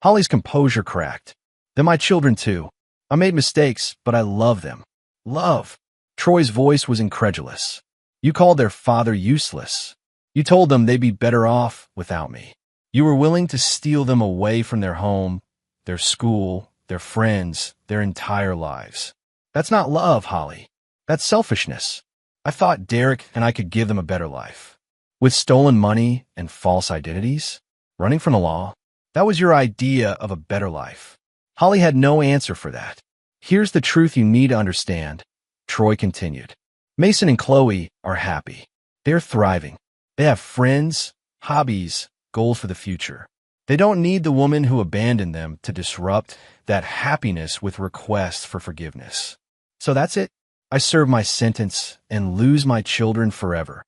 Holly's composure cracked. "Then my children too. I made mistakes, but I love them." "Love?" Troy's voice was incredulous. "You called their father useless. You told them they'd be better off without me. You were willing to steal them away from their home, their school, their friends, their entire lives. That's not love, Holly. That's selfishness. I thought Derek and I could give them a better life. With stolen money and false identities? Running from the law? That was your idea of a better life." Holly had no answer for that. "Here's the truth you need to understand," Troy continued. "Mason and Chloe are happy. They're thriving. They have friends, hobbies, goals for the future. They don't need the woman who abandoned them to disrupt that happiness with requests for forgiveness. So that's it. I serve my sentence and lose my children forever."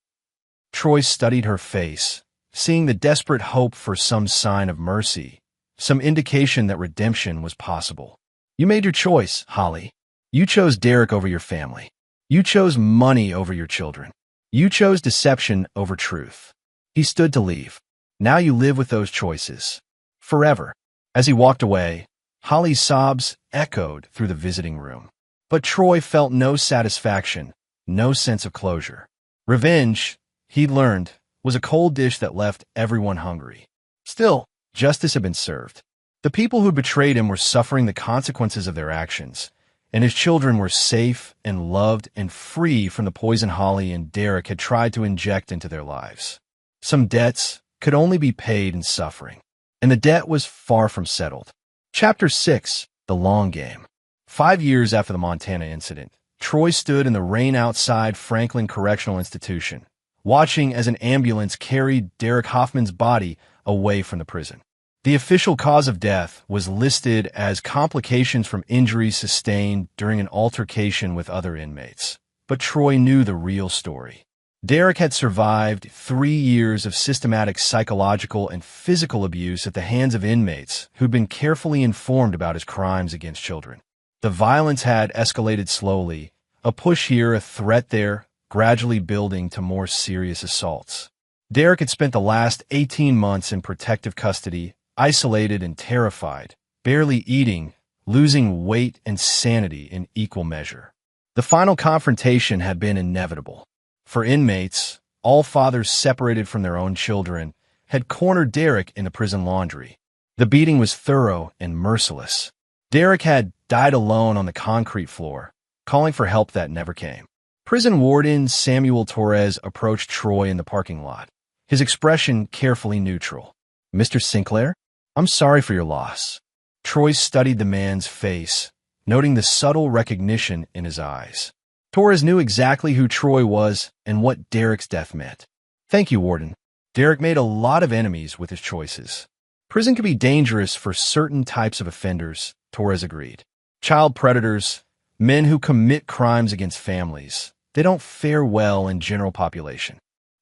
Troy studied her face, seeing the desperate hope for some sign of mercy, some indication that redemption was possible. "You made your choice, Holly. You chose Derek over your family. You chose money over your children. You chose deception over truth." He stood to leave. "Now you live with those choices. Forever." As he walked away, Holly's sobs echoed through the visiting room. But Troy felt no satisfaction, no sense of closure. Revenge, he'd learned, was a cold dish that left everyone hungry. Still, justice had been served. The people who betrayed him were suffering the consequences of their actions, and his children were safe and loved and free from the poison Holly and Derek had tried to inject into their lives. Some debts could only be paid in suffering, and the debt was far from settled. Chapter 6, The Long Game. 5 years after the Montana incident, Troy stood in the rain outside Franklin Correctional Institution, watching as an ambulance carried Derek Hoffman's body away from the prison. The official cause of death was listed as complications from injuries sustained during an altercation with other inmates. But Troy knew the real story. Derek had survived 3 years of systematic psychological and physical abuse at the hands of inmates who'd been carefully informed about his crimes against children. The violence had escalated slowly, a push here, a threat there, gradually building to more serious assaults. Derek had spent the last 18 months in protective custody, isolated and terrified, barely eating, losing weight and sanity in equal measure. The final confrontation had been inevitable. For inmates, all fathers separated from their own children had cornered Derek in the prison laundry. The beating was thorough and merciless. Derek had died alone on the concrete floor, calling for help that never came. Prison warden Samuel Torres approached Troy in the parking lot, his expression carefully neutral. "Mr. Sinclair, I'm sorry for your loss." Troy studied the man's face, noting the subtle recognition in his eyes. Torres knew exactly who Troy was and what Derek's death meant. "Thank you, Warden. Derek made a lot of enemies with his choices." "Prison can be dangerous for certain types of offenders," Torres agreed. "Child predators, men who commit crimes against families. They don't fare well in general population.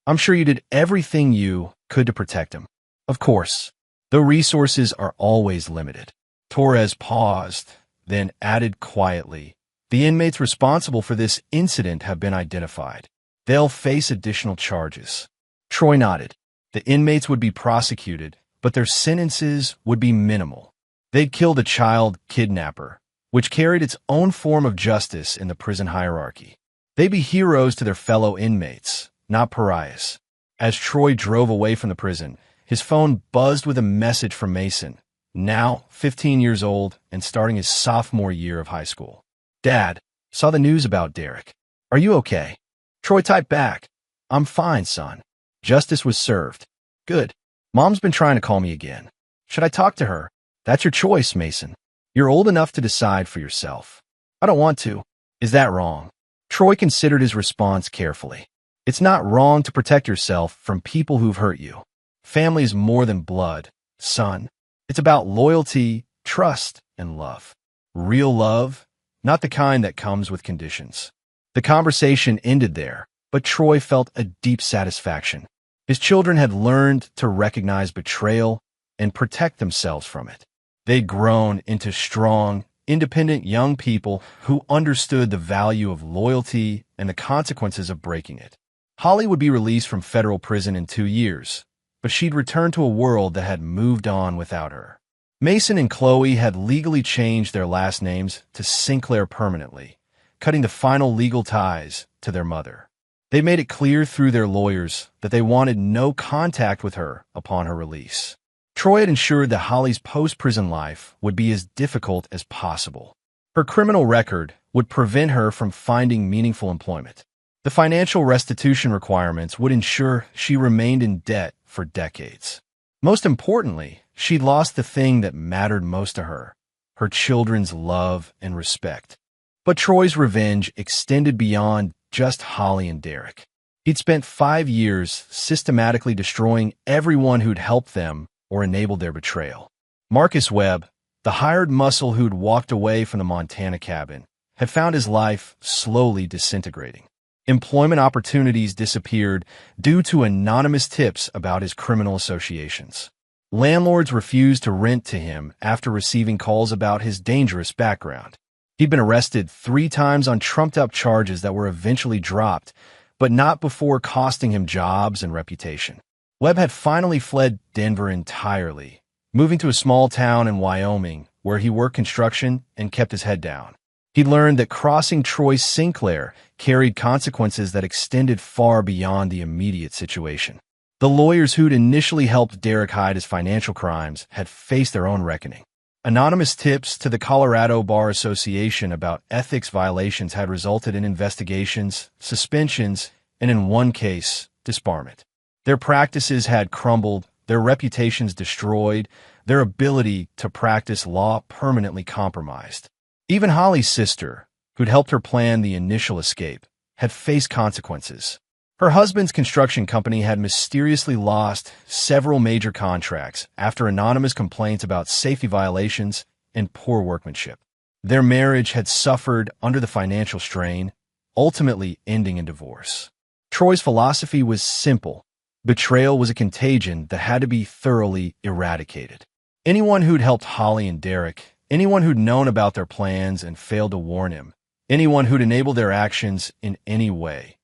I'm sure you did everything you could to protect them. Of course, the resources are always limited." Torres paused, then added quietly, "The inmates responsible for this incident have been identified. They'll face additional charges." Troy nodded. The inmates would be prosecuted, but their sentences would be minimal. They'd killed a child kidnapper, which carried its own form of justice in the prison hierarchy. They'd be heroes to their fellow inmates, not pariahs. As Troy drove away from the prison, his phone buzzed with a message from Mason, now 15 years old and starting his sophomore year of high school. "Dad, saw the news about Derek. Are you okay?" Troy typed back, "I'm fine, son. Justice was served." "Good. Mom's been trying to call me again. Should I talk to her?" "That's your choice, Mason. You're old enough to decide for yourself." "I don't want to." "Is that wrong?" Troy considered his response carefully. "It's not wrong to protect yourself from people who've hurt you. Family is more than blood, son. It's about loyalty, trust, and love. Real love, not the kind that comes with conditions. The conversation ended there, but Troy felt a deep satisfaction. His children had learned to recognize betrayal and protect themselves from it. They'd grown into strong, independent young people who understood the value of loyalty and the consequences of breaking it. Holly would be released from federal prison in 2 years, but she'd return to a world that had moved on without her. Mason and Chloe had legally changed their last names to Sinclair permanently, cutting the final legal ties to their mother. They made it clear through their lawyers that they wanted no contact with her upon her release. Troy had ensured that Holly's post-prison life would be as difficult as possible. Her criminal record would prevent her from finding meaningful employment. The financial restitution requirements would ensure she remained in debt for decades. Most importantly, she'd lost the thing that mattered most to her, her children's love and respect. But Troy's revenge extended beyond just Holly and Derek. He'd spent 5 years systematically destroying everyone who'd helped them or enabled their betrayal. Marcus Webb, the hired muscle who'd walked away from the Montana cabin, had found his life slowly disintegrating. Employment opportunities disappeared due to anonymous tips about his criminal associations. Landlords refused to rent to him after receiving calls about his dangerous background. He'd been arrested 3 times on trumped-up charges that were eventually dropped, but not before costing him jobs and reputation. Webb had finally fled Denver entirely, moving to a small town in Wyoming where he worked construction and kept his head down. He learned that crossing Troy Sinclair carried consequences that extended far beyond the immediate situation. The lawyers who'd initially helped Derek hide his financial crimes had faced their own reckoning. Anonymous tips to the Colorado Bar Association about ethics violations had resulted in investigations, suspensions, and in one case, disbarment. Their practices had crumbled, their reputations destroyed, their ability to practice law permanently compromised. Even Holly's sister, who'd helped her plan the initial escape, had faced consequences. Her husband's construction company had mysteriously lost several major contracts after anonymous complaints about safety violations and poor workmanship. Their marriage had suffered under the financial strain, ultimately ending in divorce. Troy's philosophy was simple. Betrayal was a contagion that had to be thoroughly eradicated. Anyone who'd helped Holly and Derek, anyone who'd known about their plans and failed to warn him, anyone who'd enabled their actions in any way,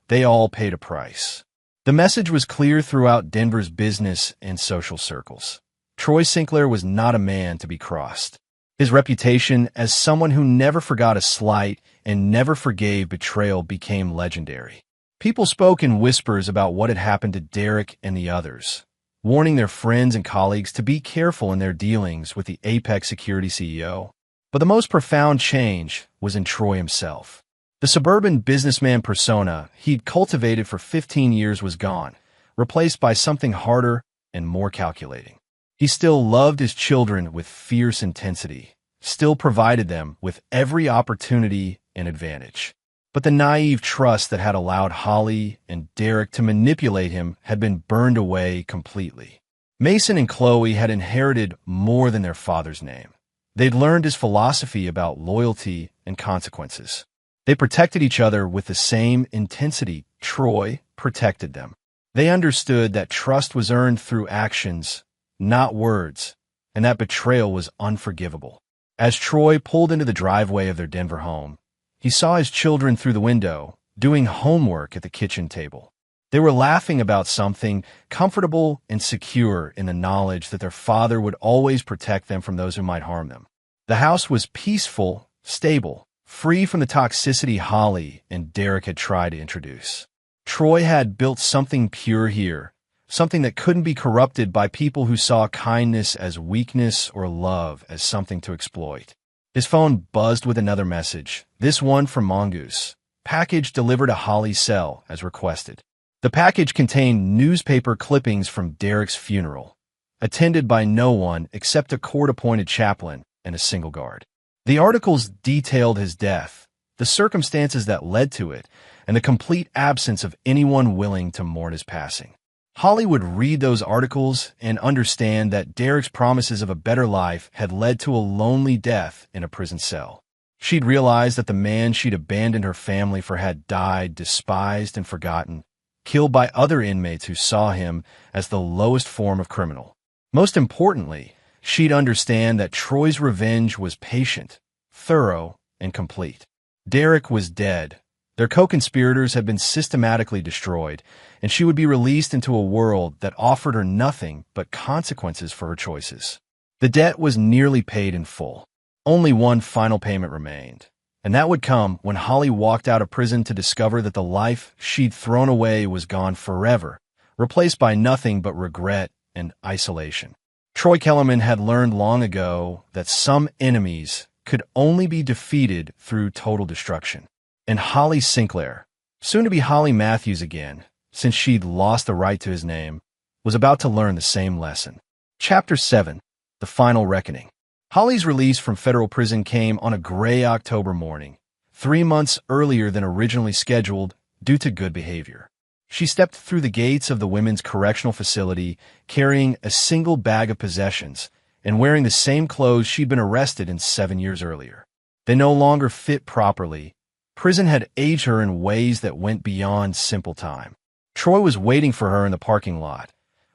they all paid a price. The message was clear throughout Denver's business and social circles. Troy Sinclair was not a man to be crossed. His reputation as someone who never forgot a slight and never forgave betrayal became legendary. People spoke in whispers about what had happened to Derek and the others, warning their friends and colleagues to be careful in their dealings with the Apex Security CEO. But the most profound change was in Troy himself. The suburban businessman persona he'd cultivated for 15 years was gone, replaced by something harder and more calculating. He still loved his children with fierce intensity, still provided them with every opportunity and advantage. But the naive trust that had allowed Holly and Derek to manipulate him had been burned away completely. Mason and Chloe had inherited more than their father's name. They'd learned his philosophy about loyalty and consequences. They protected each other with the same intensity Troy protected them. They understood that trust was earned through actions, not words, and that betrayal was unforgivable. As Troy pulled into the driveway of their Denver home, he saw his children through the window, doing homework at the kitchen table. They were laughing about something comfortable and secure in the knowledge that their father would always protect them from those who might harm them. The house was peaceful, stable, free from the toxicity Holly and Derek had tried to introduce. Troy had built something pure here, something that couldn't be corrupted by people who saw kindness as weakness or love as something to exploit. His phone buzzed with another message, this one from Mongoose. Package delivered to Holly's cell as requested. The package contained newspaper clippings from Derek's funeral, attended by no one except a court-appointed chaplain and a single guard. The articles detailed his death, the circumstances that led to it, and the complete absence of anyone willing to mourn his passing. Holly would read those articles and understand that Derek's promises of a better life had led to a lonely death in a prison cell. She'd realized that the man she'd abandoned her family for had died, despised and forgotten, killed by other inmates who saw him as the lowest form of criminal. Most importantly, she'd understand that Troy's revenge was patient, thorough, and complete. Derek was dead. Their co-conspirators had been systematically destroyed, and she would be released into a world that offered her nothing but consequences for her choices. The debt was nearly paid in full. Only one final payment remained, and that would come when Holly walked out of prison to discover that the life she'd thrown away was gone forever, replaced by nothing but regret and isolation. Troy Kellerman had learned long ago that some enemies could only be defeated through total destruction. And Holly Sinclair, soon to be Holly Matthews again, since she'd lost the right to his name, was about to learn the same lesson. Chapter 7. The Final Reckoning. Holly's release from federal prison came on a gray October morning, 3 months earlier than originally scheduled due to good behavior. She stepped through the gates of the women's correctional facility carrying a single bag of possessions and wearing the same clothes she'd been arrested in 7 years earlier. They no longer fit properly. Prison had aged her in ways that went beyond simple time. Troy was waiting for her in the parking lot,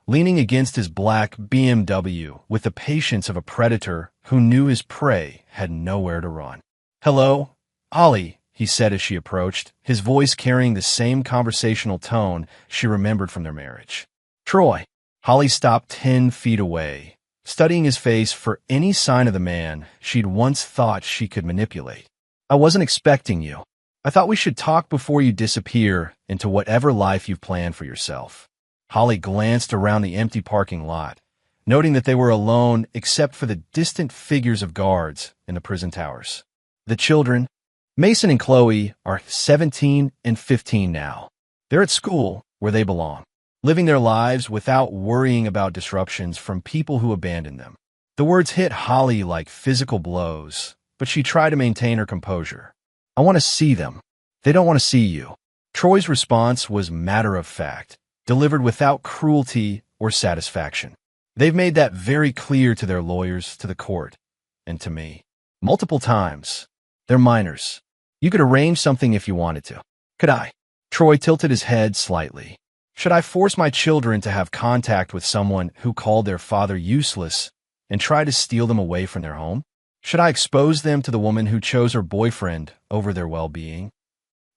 leaning against his black BMW with the patience of a predator who knew his prey had nowhere to run. "Hello, Ollie," he said as she approached, his voice carrying the same conversational tone she remembered from their marriage. "Troy." Holly stopped 10 feet away, studying his face for any sign of the man she'd once thought she could manipulate. "I wasn't expecting you. I thought we should talk before you disappear into whatever life you've planned for yourself." Holly glanced around the empty parking lot, noting that they were alone except for the distant figures of guards in the prison towers. The children, Mason and Chloe, are 17 and 15 now. They're at school where they belong, living their lives without worrying about disruptions from people who abandoned them. The words hit Holly like physical blows, but she tried to maintain her composure. "I want to see them. They don't want to see you." Troy's response was matter-of-fact, delivered without cruelty or satisfaction. "They've made that very clear to their lawyers, to the court, and to me. Multiple times. They're minors. You could arrange something if you wanted to." "Could I?" Troy tilted his head slightly. "Should I force my children to have contact with someone who called their father useless and try to steal them away from their home? Should I expose them to the woman who chose her boyfriend over their well-being?"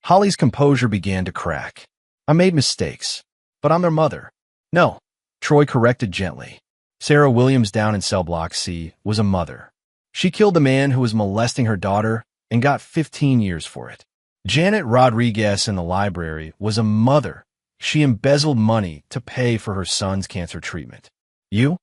Holly's composure began to crack. "I made mistakes, but I'm their mother." "No," Troy corrected gently. Sarah Williams down in cell block C was a mother. She killed the man who was molesting her daughter and got 15 years for it. Janet Rodriguez in the library was a mother. She embezzled money to pay for her son's cancer treatment. You're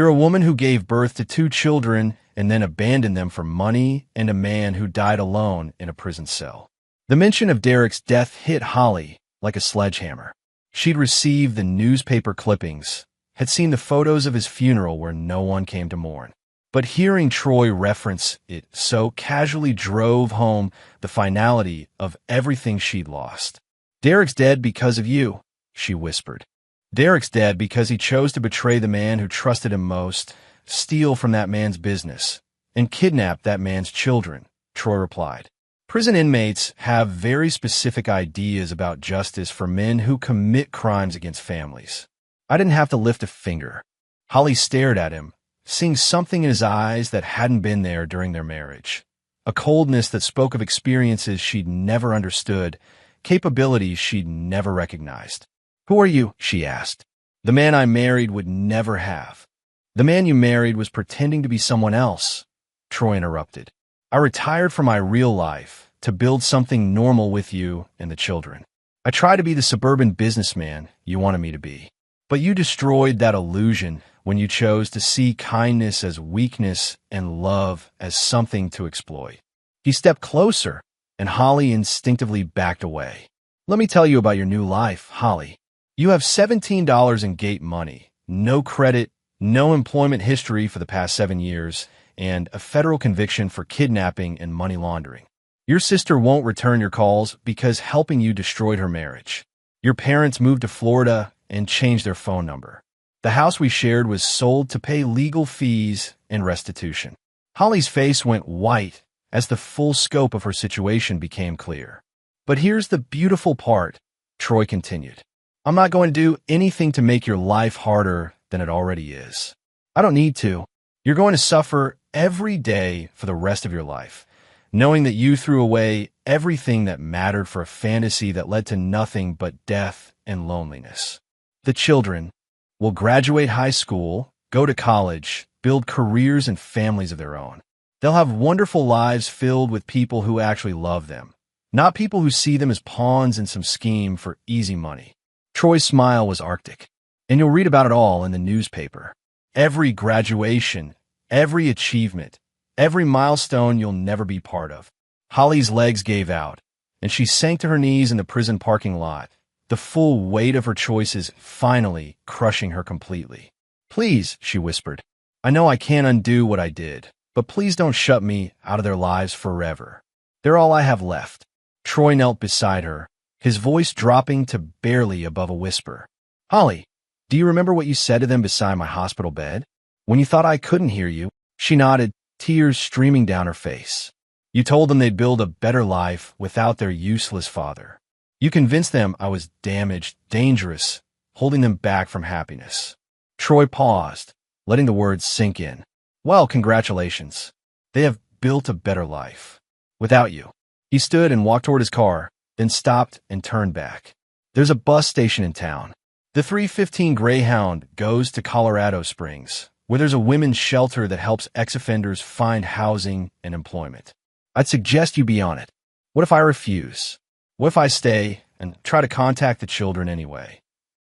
a woman who gave birth to 2 children and then abandoned them for money and a man who died alone in a prison cell. The mention of Derek's death hit Holly like a sledgehammer. She'd received the newspaper clippings, had seen the photos of his funeral where no one came to mourn. But hearing Troy reference it so casually drove home the finality of everything she'd lost. "Derek's dead because of you," she whispered. "Derek's dead because he chose to betray the man who trusted him most, steal from that man's business, and kidnap that man's children," Troy replied. Prison inmates have very specific ideas about justice for men who commit crimes against families. I didn't have to lift a finger. Holly stared at him, seeing something in his eyes that hadn't been there during their marriage. A coldness that spoke of experiences she'd never understood, capabilities she'd never recognized. "Who are you?" she asked. "The man I married would never have." "The man you married was pretending to be someone else," Troy interrupted. "I retired from my real life to build something normal with you and the children. I tried to be the suburban businessman you wanted me to be. But you destroyed that illusion when you chose to see kindness as weakness and love as something to exploit." He stepped closer, and Holly instinctively backed away. "Let me tell you about your new life, Holly. You have $17 in gate money, no credit, no employment history for the past 7 years, and a federal conviction for kidnapping and money laundering. Your sister won't return your calls because helping you destroyed her marriage. Your parents moved to Florida and changed their phone number. The house we shared was sold to pay legal fees and restitution." Holly's face went white as the full scope of her situation became clear. "But here's the beautiful part," Troy continued. "I'm not going to do anything to make your life harder than it already is. I don't need to. You're going to suffer every day for the rest of your life, knowing that you threw away everything that mattered for a fantasy that led to nothing but death and loneliness. The children will graduate high school, go to college, build careers and families of their own. They'll have wonderful lives filled with people who actually love them, not people who see them as pawns in some scheme for easy money." Troy's smile was arctic. "And you'll read about it all in the newspaper. Every graduation, every achievement, every milestone you'll never be part of." Holly's legs gave out, and she sank to her knees in the prison parking lot, the full weight of her choices finally crushing her completely. "Please," she whispered, "I know I can't undo what I did, but please don't shut me out of their lives forever. They're all I have left." Troy knelt beside her, his voice dropping to barely above a whisper. "Holly, do you remember what you said to them beside my hospital bed? When you thought I couldn't hear you?" She nodded, tears streaming down her face. "You told them they'd build a better life without their useless father. You convinced them I was damaged, dangerous, holding them back from happiness." Troy paused, letting the words sink in. "Well, congratulations. They have built a better life. Without you." He stood and walked toward his car, then stopped and turned back. "There's a bus station in town. The 315 Greyhound goes to Colorado Springs, where there's a women's shelter that helps ex-offenders find housing and employment. I'd suggest you be on it. What if I refuse? What if I stay and try to contact the children anyway?"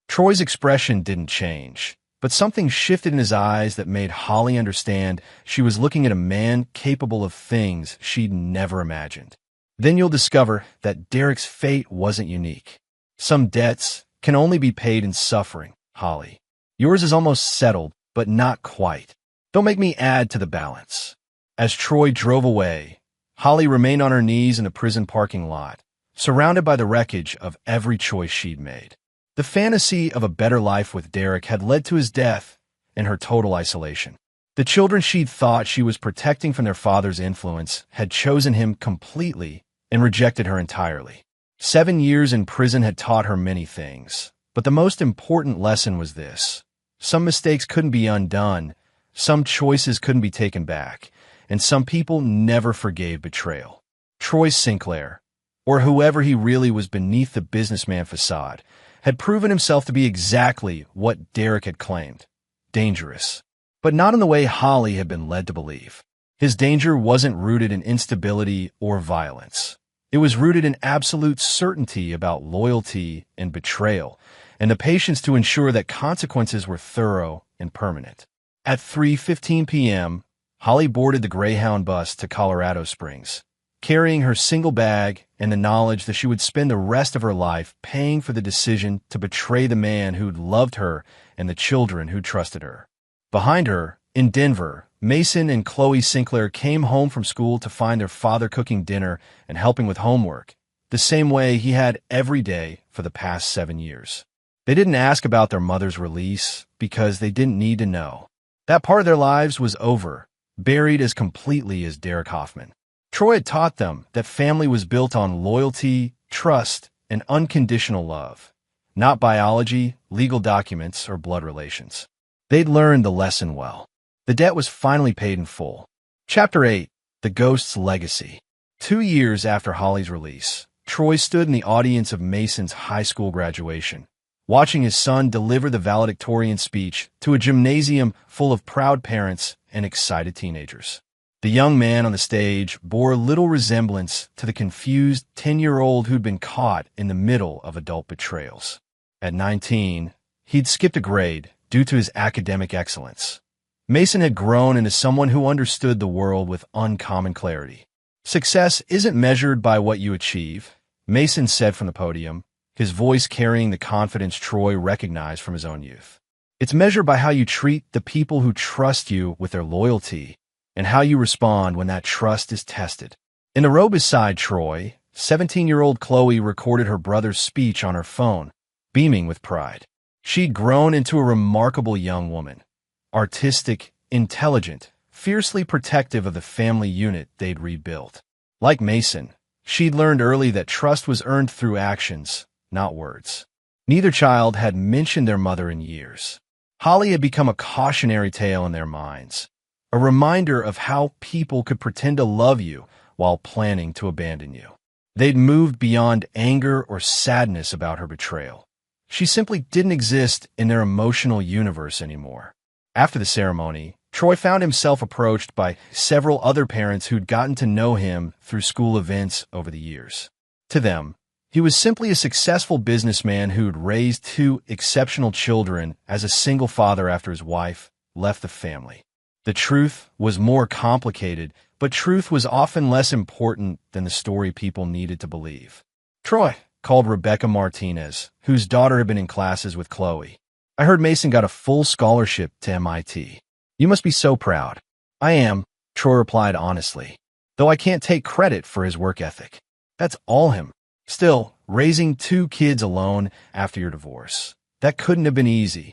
Troy's expression didn't change, but something shifted in his eyes that made Holly understand she was looking at a man capable of things she'd never imagined. "Then you'll discover that Derek's fate wasn't unique. Some debts can only be paid in suffering, Holly. Yours is almost settled, but not quite. Don't make me add to the balance." As Troy drove away, Holly remained on her knees in a prison parking lot, surrounded by the wreckage of every choice she'd made. The fantasy of a better life with Derek had led to his death and her total isolation. The children she'd thought she was protecting from their father's influence had chosen him completely and rejected her entirely. 7 years in prison had taught her many things, but the most important lesson was this: some mistakes couldn't be undone, some choices couldn't be taken back, and some people never forgave betrayal. Troy Sinclair, or whoever he really was beneath the businessman facade, had proven himself to be exactly what Derek had claimed: dangerous. But not in the way Holly had been led to believe. His danger wasn't rooted in instability or violence. It was rooted in absolute certainty about loyalty and betrayal, and the patience to ensure that consequences were thorough and permanent. At 3:15 p.m., Holly boarded the Greyhound bus to Colorado Springs, carrying her single bag and the knowledge that she would spend the rest of her life paying for the decision to betray the man who'd loved her and the children who trusted her. Behind her, in Denver, Mason and Chloe Sinclair came home from school to find their father cooking dinner and helping with homework, the same way he had every day for the past 7 years. They didn't ask about their mother's release because they didn't need to know. That part of their lives was over, buried as completely as Derek Hoffman. Troy had taught them that family was built on loyalty, trust, and unconditional love, not biology, legal documents, or blood relations. They'd learned the lesson well. The debt was finally paid in full. Chapter 8: The Ghost's Legacy. 2 years after Holly's release, Troy stood in the audience of Mason's high school graduation, watching his son deliver the valedictorian speech to a gymnasium full of proud parents and excited teenagers. The young man on the stage bore little resemblance to the confused 10-year-old who'd been caught in the middle of adult betrayals. At 19, he'd skipped a grade due to his academic excellence. Mason had grown into someone who understood the world with uncommon clarity. "Success isn't measured by what you achieve," Mason said from the podium, his voice carrying the confidence Troy recognized from his own youth. "It's measured by how you treat the people who trust you with their loyalty and how you respond when that trust is tested." In the row beside Troy, 17-year-old Chloe recorded her brother's speech on her phone, beaming with pride. She'd grown into a remarkable young woman, artistic, intelligent, fiercely protective of the family unit they'd rebuilt. Like Mason, she'd learned early that trust was earned through actions, not words. Neither child had mentioned their mother in years. Holly had become a cautionary tale in their minds, a reminder of how people could pretend to love you while planning to abandon you. They'd moved beyond anger or sadness about her betrayal. She simply didn't exist in their emotional universe anymore. After the ceremony, Troy found himself approached by several other parents who'd gotten to know him through school events over the years. To them, he was simply a successful businessman who'd raised two exceptional children as a single father after his wife left the family. The truth was more complicated, but truth was often less important than the story people needed to believe. Troy called Rebecca Martinez, whose daughter had been in classes with Chloe. I heard Mason got a full scholarship to MIT. You must be so proud. I am, Troy replied honestly, though I can't take credit for his work ethic. That's all him. Still, raising two kids alone after your divorce, that couldn't have been easy.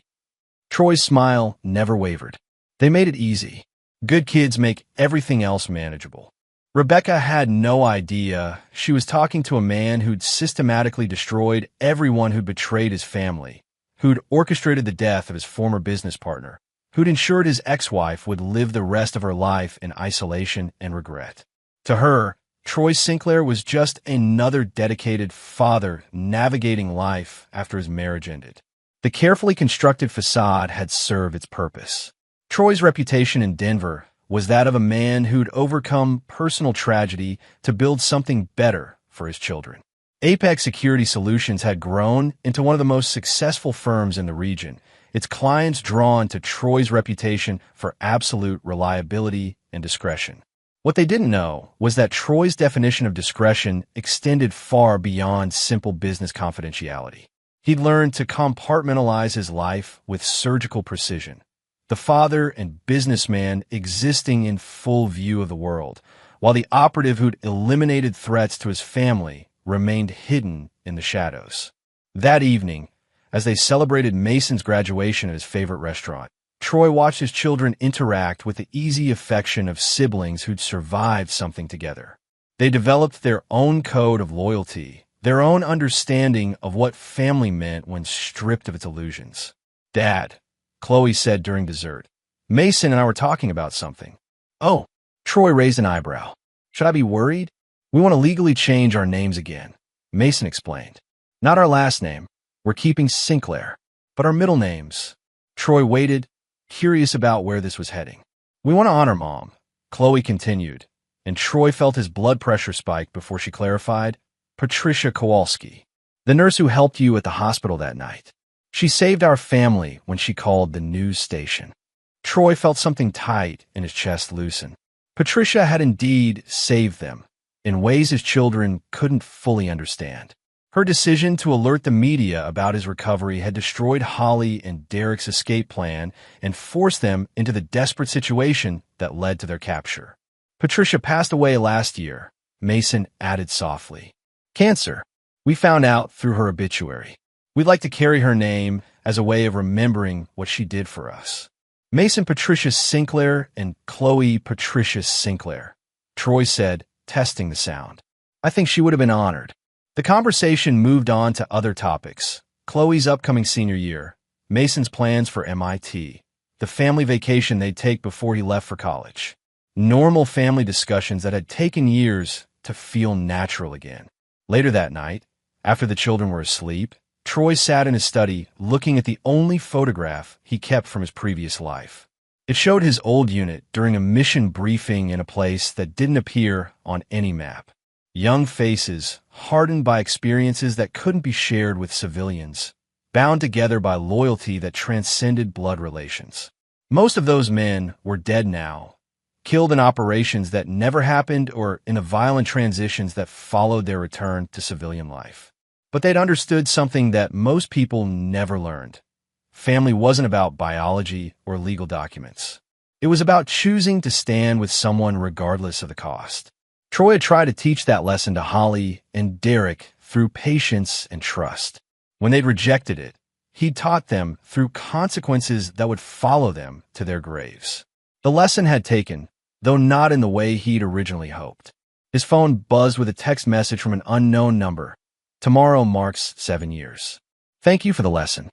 Troy's smile never wavered. They made it easy. Good kids make everything else manageable. Rebecca had no idea she was talking to a man who'd systematically destroyed everyone who'd betrayed his family, who'd orchestrated the death of his former business partner, who'd ensured his ex-wife would live the rest of her life in isolation and regret. To her, Troy Sinclair was just another dedicated father navigating life after his marriage ended. The carefully constructed facade had served its purpose. Troy's reputation in Denver was that of a man who'd overcome personal tragedy to build something better for his children. Apex Security Solutions had grown into one of the most successful firms in the region, its clients drawn to Troy's reputation for absolute reliability and discretion. What they didn't know was that Troy's definition of discretion extended far beyond simple business confidentiality. He'd learned to compartmentalize his life with surgical precision. The father and businessman existing in full view of the world, while the operative who'd eliminated threats to his family remained hidden in the shadows. That evening, as they celebrated Mason's graduation at his favorite restaurant, Troy watched his children interact with the easy affection of siblings who'd survived something together. They developed their own code of loyalty, their own understanding of what family meant when stripped of its illusions. "Dad," Chloe said during dessert, "Mason and I were talking about something." "Oh," Troy raised an eyebrow. "Should I be worried?" "We want to legally change our names again," Mason explained. "Not our last name. We're keeping Sinclair, but our middle names." Troy waited, curious about where this was heading. "We want to honor Mom," Chloe continued, and Troy felt his blood pressure spike before she clarified, "Patricia Kowalski, the nurse who helped you at the hospital that night. She saved our family when she called the news station." Troy felt something tight in his chest loosen. Patricia had indeed saved them, in ways his children couldn't fully understand. Her decision to alert the media about his recovery had destroyed Holly and Derek's escape plan and forced them into the desperate situation that led to their capture. "Patricia passed away last year," Mason added softly. "Cancer. We found out through her obituary. We'd like to carry her name as a way of remembering what she did for us." "Mason Patricia Sinclair and Chloe Patricia Sinclair," Troy said, testing the sound. "I think she would have been honored." The conversation moved on to other topics: Chloe's upcoming senior year, Mason's plans for MIT, the family vacation they'd take before he left for college. Normal family discussions that had taken years to feel natural again. Later that night, after the children were asleep, Troy sat in his study looking at the only photograph he kept from his previous life. It showed his old unit during a mission briefing in a place that didn't appear on any map. Young faces, hardened by experiences that couldn't be shared with civilians, bound together by loyalty that transcended blood relations. Most of those men were dead now, killed in operations that never happened or in the violent transitions that followed their return to civilian life. But they'd understood something that most people never learned. Family wasn't about biology or legal documents. It was about choosing to stand with someone regardless of the cost. Troy had tried to teach that lesson to Holly and Derek through patience and trust. When they'd rejected it, he'd taught them through consequences that would follow them to their graves. The lesson had taken, though not in the way he'd originally hoped. His phone buzzed with a text message from an unknown number. Tomorrow marks 7 years. Thank you for the lesson.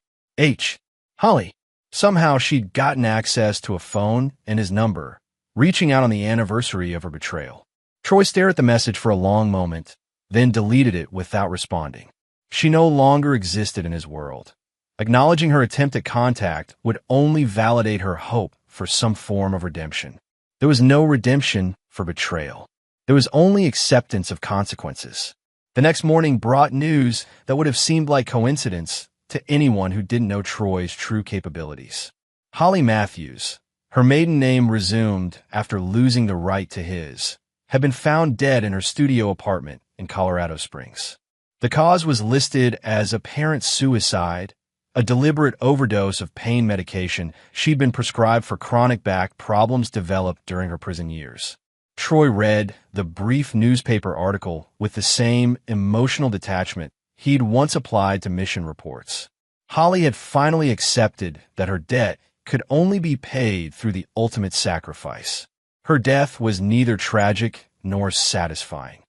Holly. Somehow she'd gotten access to a phone and his number, reaching out on the anniversary of her betrayal. Troy stared at the message for a long moment, then deleted it without responding. She no longer existed in his world. Acknowledging her attempt at contact would only validate her hope for some form of redemption. There was no redemption for betrayal. There was only acceptance of consequences. The next morning brought news that would have seemed like coincidence to anyone who didn't know Troy's true capabilities. Holly Matthews, her maiden name resumed after losing the right to his, had been found dead in her studio apartment in Colorado Springs. The cause was listed as apparent suicide, a deliberate overdose of pain medication she'd been prescribed for chronic back problems developed during her prison years. Troy read the brief newspaper article with the same emotional detachment he'd once applied to mission reports. Holly had finally accepted that her debt could only be paid through the ultimate sacrifice. Her death was neither tragic nor satisfying.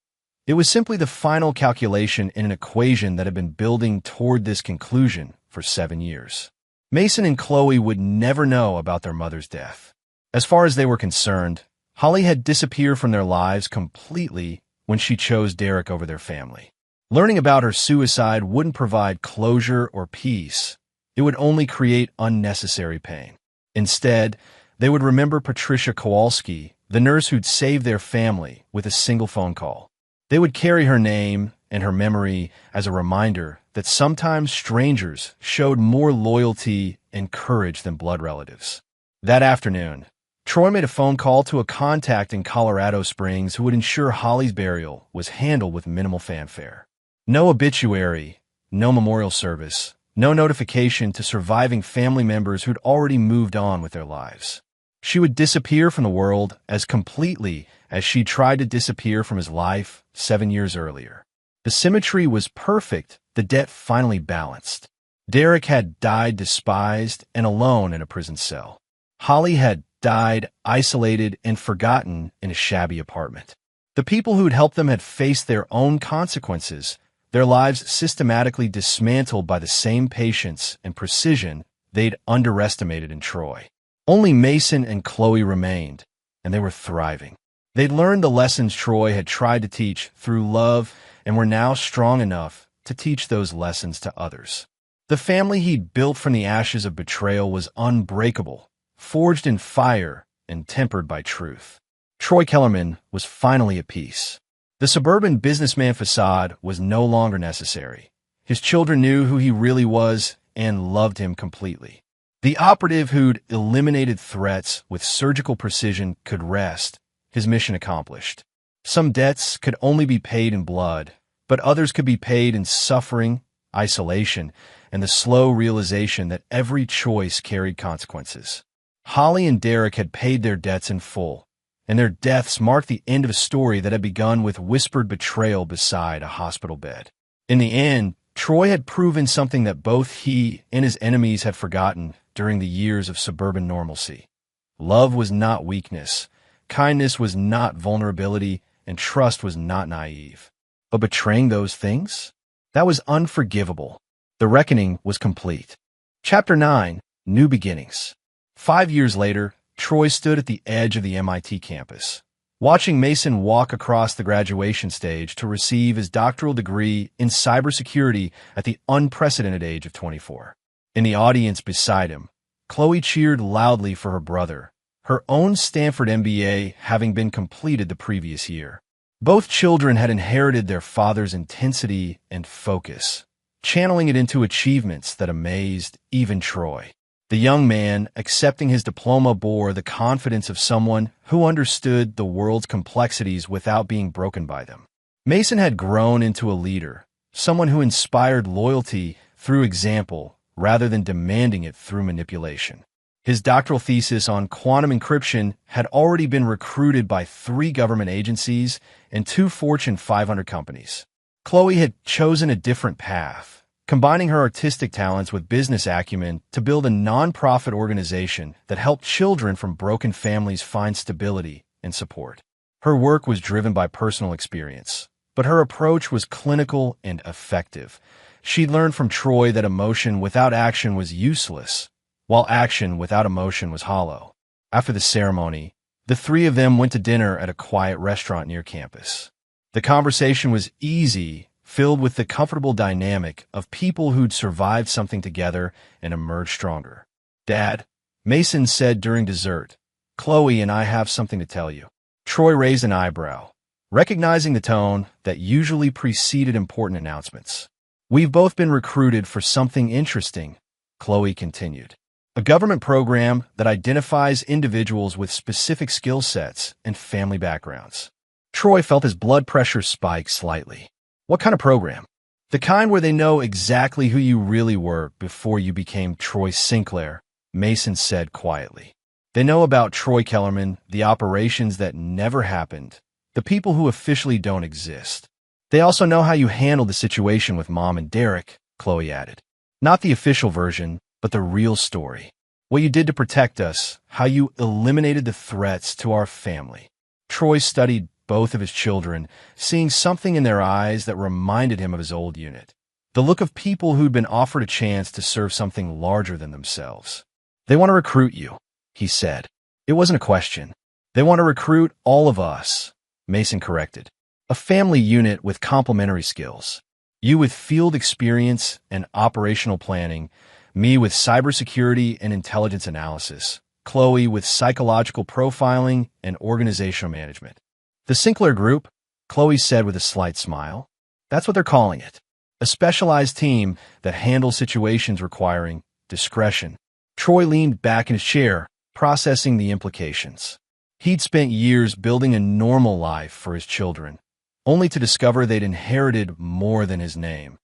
It was simply the final calculation in an equation that had been building toward this conclusion for 7 years. Mason and Chloe would never know about their mother's death. As far as they were concerned, Holly had disappeared from their lives completely when she chose Derek over their family. Learning about her suicide wouldn't provide closure or peace. It would only create unnecessary pain. Instead, they would remember Patricia Kowalski, the nurse who'd saved their family with a single phone call. They would carry her name and her memory as a reminder that sometimes strangers showed more loyalty and courage than blood relatives. That afternoon, Troy made a phone call to a contact in Colorado Springs who would ensure Holly's burial was handled with minimal fanfare. No obituary, no memorial service, no notification to surviving family members who'd already moved on with their lives. She would disappear from the world as completely as she tried to disappear from his life 7 years earlier. The symmetry was perfect, the debt finally balanced. Derek had died despised and alone in a prison cell. Holly had died isolated and forgotten in a shabby apartment. The people who'd helped them had faced their own consequences, their lives systematically dismantled by the same patience and precision they'd underestimated in Troy. Only Mason and Chloe remained, and they were thriving. They'd learned the lessons Troy had tried to teach through love and were now strong enough to teach those lessons to others. The family he'd built from the ashes of betrayal was unbreakable, forged in fire and tempered by truth. Troy Kellerman was finally at peace. The suburban businessman facade was no longer necessary. His children knew who he really was and loved him completely. The operative who'd eliminated threats with surgical precision could rest, his mission accomplished. Some debts could only be paid in blood, but others could be paid in suffering, isolation, and the slow realization that every choice carried consequences. Holly and Derek had paid their debts in full, and their deaths marked the end of a story that had begun with whispered betrayal beside a hospital bed. In the end, Troy had proven something that both he and his enemies had forgotten during the years of suburban normalcy. Love was not weakness, kindness was not vulnerability, and trust was not naive. But betraying those things? That was unforgivable. The reckoning was complete. Chapter 9, New Beginnings. 5 years later, Troy stood at the edge of the MIT campus, watching Mason walk across the graduation stage to receive his doctoral degree in cybersecurity at the unprecedented age of 24. In the audience beside him, Chloe cheered loudly for her brother, her own Stanford MBA having been completed the previous year. Both children had inherited their father's intensity and focus, channeling it into achievements that amazed even Troy. The young man accepting his diploma bore the confidence of someone who understood the world's complexities without being broken by them. Mason had grown into a leader, someone who inspired loyalty through example rather than demanding it through manipulation. His doctoral thesis on quantum encryption had already been recruited by 3 government agencies and 2 Fortune 500 companies. Chloe had chosen a different path, combining her artistic talents with business acumen to build a non-profit organization that helped children from broken families find stability and support. Her work was driven by personal experience, but her approach was clinical and effective. She'd learned from Troy that emotion without action was useless, while action without emotion was hollow. After the ceremony, the three of them went to dinner at a quiet restaurant near campus. The conversation was easy, filled with the comfortable dynamic of people who'd survived something together and emerged stronger. "Dad," Mason said during dessert, "Chloe and I have something to tell you." Troy raised an eyebrow, recognizing the tone that usually preceded important announcements. "We've both been recruited for something interesting," Chloe continued. "A government program that identifies individuals with specific skill sets and family backgrounds." Troy felt his blood pressure spike slightly. "What kind of program?" "The kind where they know exactly who you really were before you became Troy Sinclair," Mason said quietly. "They know about Troy Kellerman, the operations that never happened, the people who officially don't exist. They also know how you handled the situation with Mom and Derek," Chloe added. "Not the official version, but the real story. What you did to protect us, how you eliminated the threats to our family." Troy studied both of his children, seeing something in their eyes that reminded him of his old unit. The look of people who'd been offered a chance to serve something larger than themselves. "They want to recruit you," he said. "It wasn't a question. They want to recruit all of us," Mason corrected. "A family unit with complementary skills. You with field experience and operational planning, me with cybersecurity and intelligence analysis, Chloe with psychological profiling and organizational management." "The Sinclair Group," Chloe said with a slight smile. "That's what they're calling it. A specialized team that handles situations requiring discretion." Troy leaned back in his chair, processing the implications. He'd spent years building a normal life for his children, only to discover they'd inherited more than his name.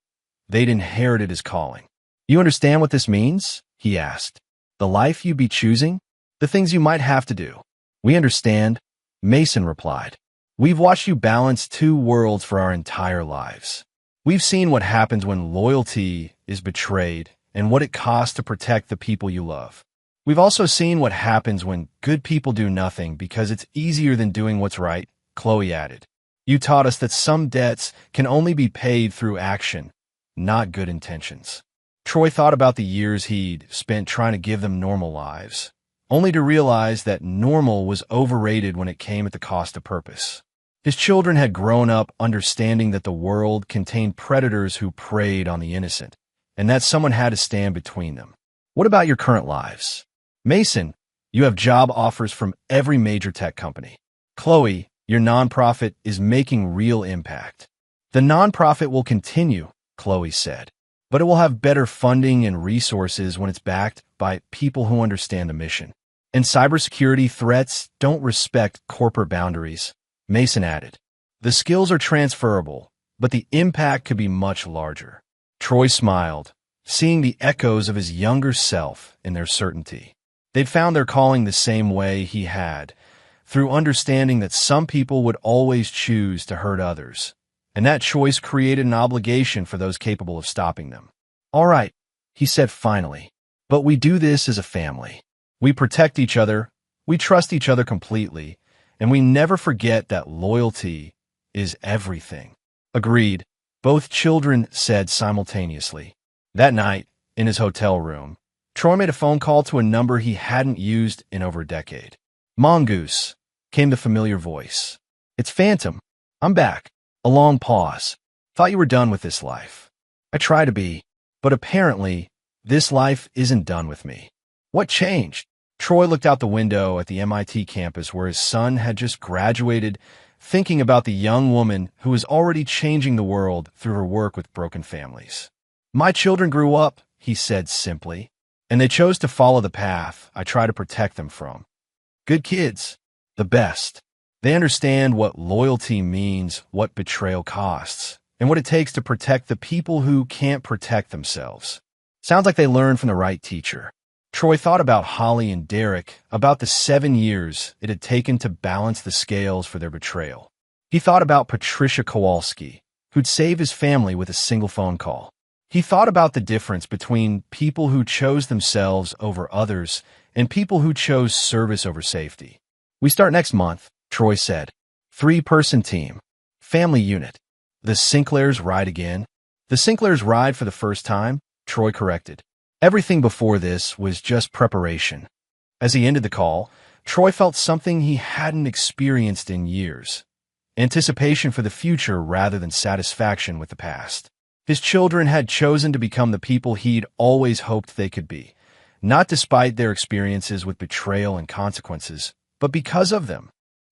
They'd inherited his calling. "You understand what this means?" he asked. "The life you'd be choosing? The things you might have to do." "We understand," Mason replied. "We've watched you balance two worlds for our entire lives. We've seen what happens when loyalty is betrayed and what it costs to protect the people you love. We've also seen what happens when good people do nothing because it's easier than doing what's right," Chloe added. "You taught us that some debts can only be paid through action, not good intentions." Troy thought about the years he'd spent trying to give them normal lives, only to realize that normal was overrated when it came at the cost of purpose. His children had grown up understanding that the world contained predators who preyed on the innocent, and that someone had to stand between them. "What about your current lives?" "Mason, you have job offers from every major tech company. Chloe, your nonprofit is making real impact." "The nonprofit will continue," Chloe said, "but it will have better funding and resources when it's backed by people who understand the mission. And cybersecurity threats don't respect corporate boundaries," Mason added. "The skills are transferable, but the impact could be much larger." Troy smiled, seeing the echoes of his younger self in their certainty. They'd found their calling the same way he had, through understanding that some people would always choose to hurt others, and that choice created an obligation for those capable of stopping them. "All right," he said finally, "but we do this as a family. We protect each other, we trust each other completely, and we never forget that loyalty is everything." "Agreed," both children said simultaneously. That night, in his hotel room, Troy made a phone call to a number he hadn't used in over a decade. "Mongoose," came the familiar voice. "It's Phantom. I'm back." A long pause. "Thought you were done with this life." "I try to be, but apparently, this life isn't done with me." "What changed?" Troy looked out the window at the MIT campus where his son had just graduated, thinking about the young woman who was already changing the world through her work with broken families. "My children grew up," he said simply, "and they chose to follow the path I try to protect them from. Good kids, the best. They understand what loyalty means, what betrayal costs, and what it takes to protect the people who can't protect themselves. Sounds like they learned from the right teacher." Troy thought about Holly and Derek, about the 7 years it had taken to balance the scales for their betrayal. He thought about Patricia Kowalski, who'd save his family with a single phone call. He thought about the difference between people who chose themselves over others and people who chose service over safety. "We start next month," Troy said. "Three-person team. Family unit." "The Sinclairs ride again?" "The Sinclairs ride for the first time," Troy corrected. Everything before this was just preparation. As he ended the call, Troy felt something he hadn't experienced in years. Anticipation for the future rather than satisfaction with the past. His children had chosen to become the people he'd always hoped they could be, not despite their experiences with betrayal and consequences, but because of them.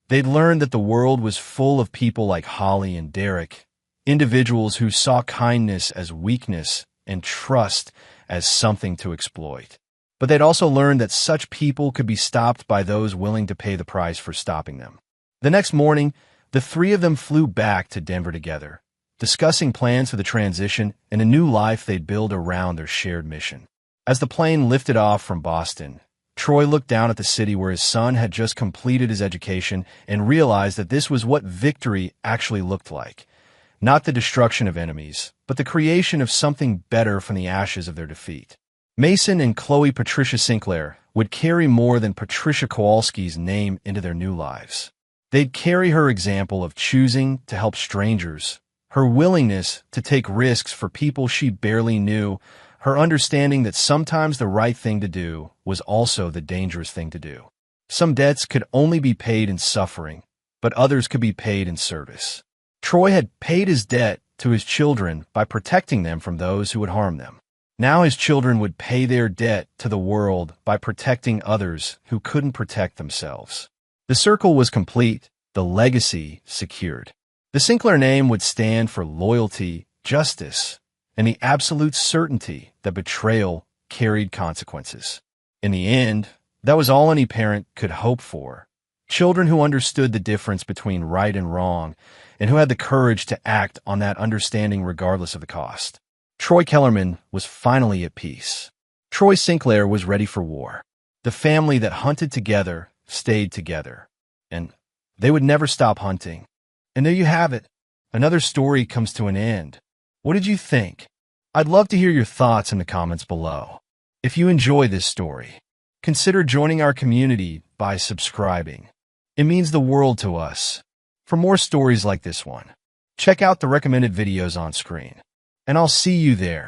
They'd learned that the world was full of people like Holly and Derek, individuals who saw kindness as weakness and trust as something to exploit. But they'd also learned that such people could be stopped by those willing to pay the price for stopping them. The next morning, the three of them flew back to Denver together, discussing plans for the transition and a new life they'd build around their shared mission. As the plane lifted off from Boston, Troy looked down at the city where his son had just completed his education and realized that this was what victory actually looked like. Not the destruction of enemies, but the creation of something better from the ashes of their defeat. Mason and Chloe Patricia Sinclair would carry more than Patricia Kowalski's name into their new lives. They'd carry her example of choosing to help strangers, her willingness to take risks for people she barely knew, her understanding that sometimes the right thing to do was also the dangerous thing to do. Some debts could only be paid in suffering, but others could be paid in service. Troy had paid his debt to his children by protecting them from those who would harm them. Now his children would pay their debt to the world by protecting others who couldn't protect themselves. The circle was complete, the legacy secured. The Sinclair name would stand for loyalty, justice, and the absolute certainty that betrayal carried consequences. In the end, that was all any parent could hope for. Children who understood the difference between right and wrong, and who had the courage to act on that understanding regardless of the cost. Troy Kellerman was finally at peace. Troy Sinclair was ready for war. The family that hunted together stayed together, and they would never stop hunting. And there you have it. Another story comes to an end. What did you think? I'd love to hear your thoughts in the comments below. If you enjoy this story, consider joining our community by subscribing. It means the world to us. For more stories like this one, check out the recommended videos on screen, and I'll see you there.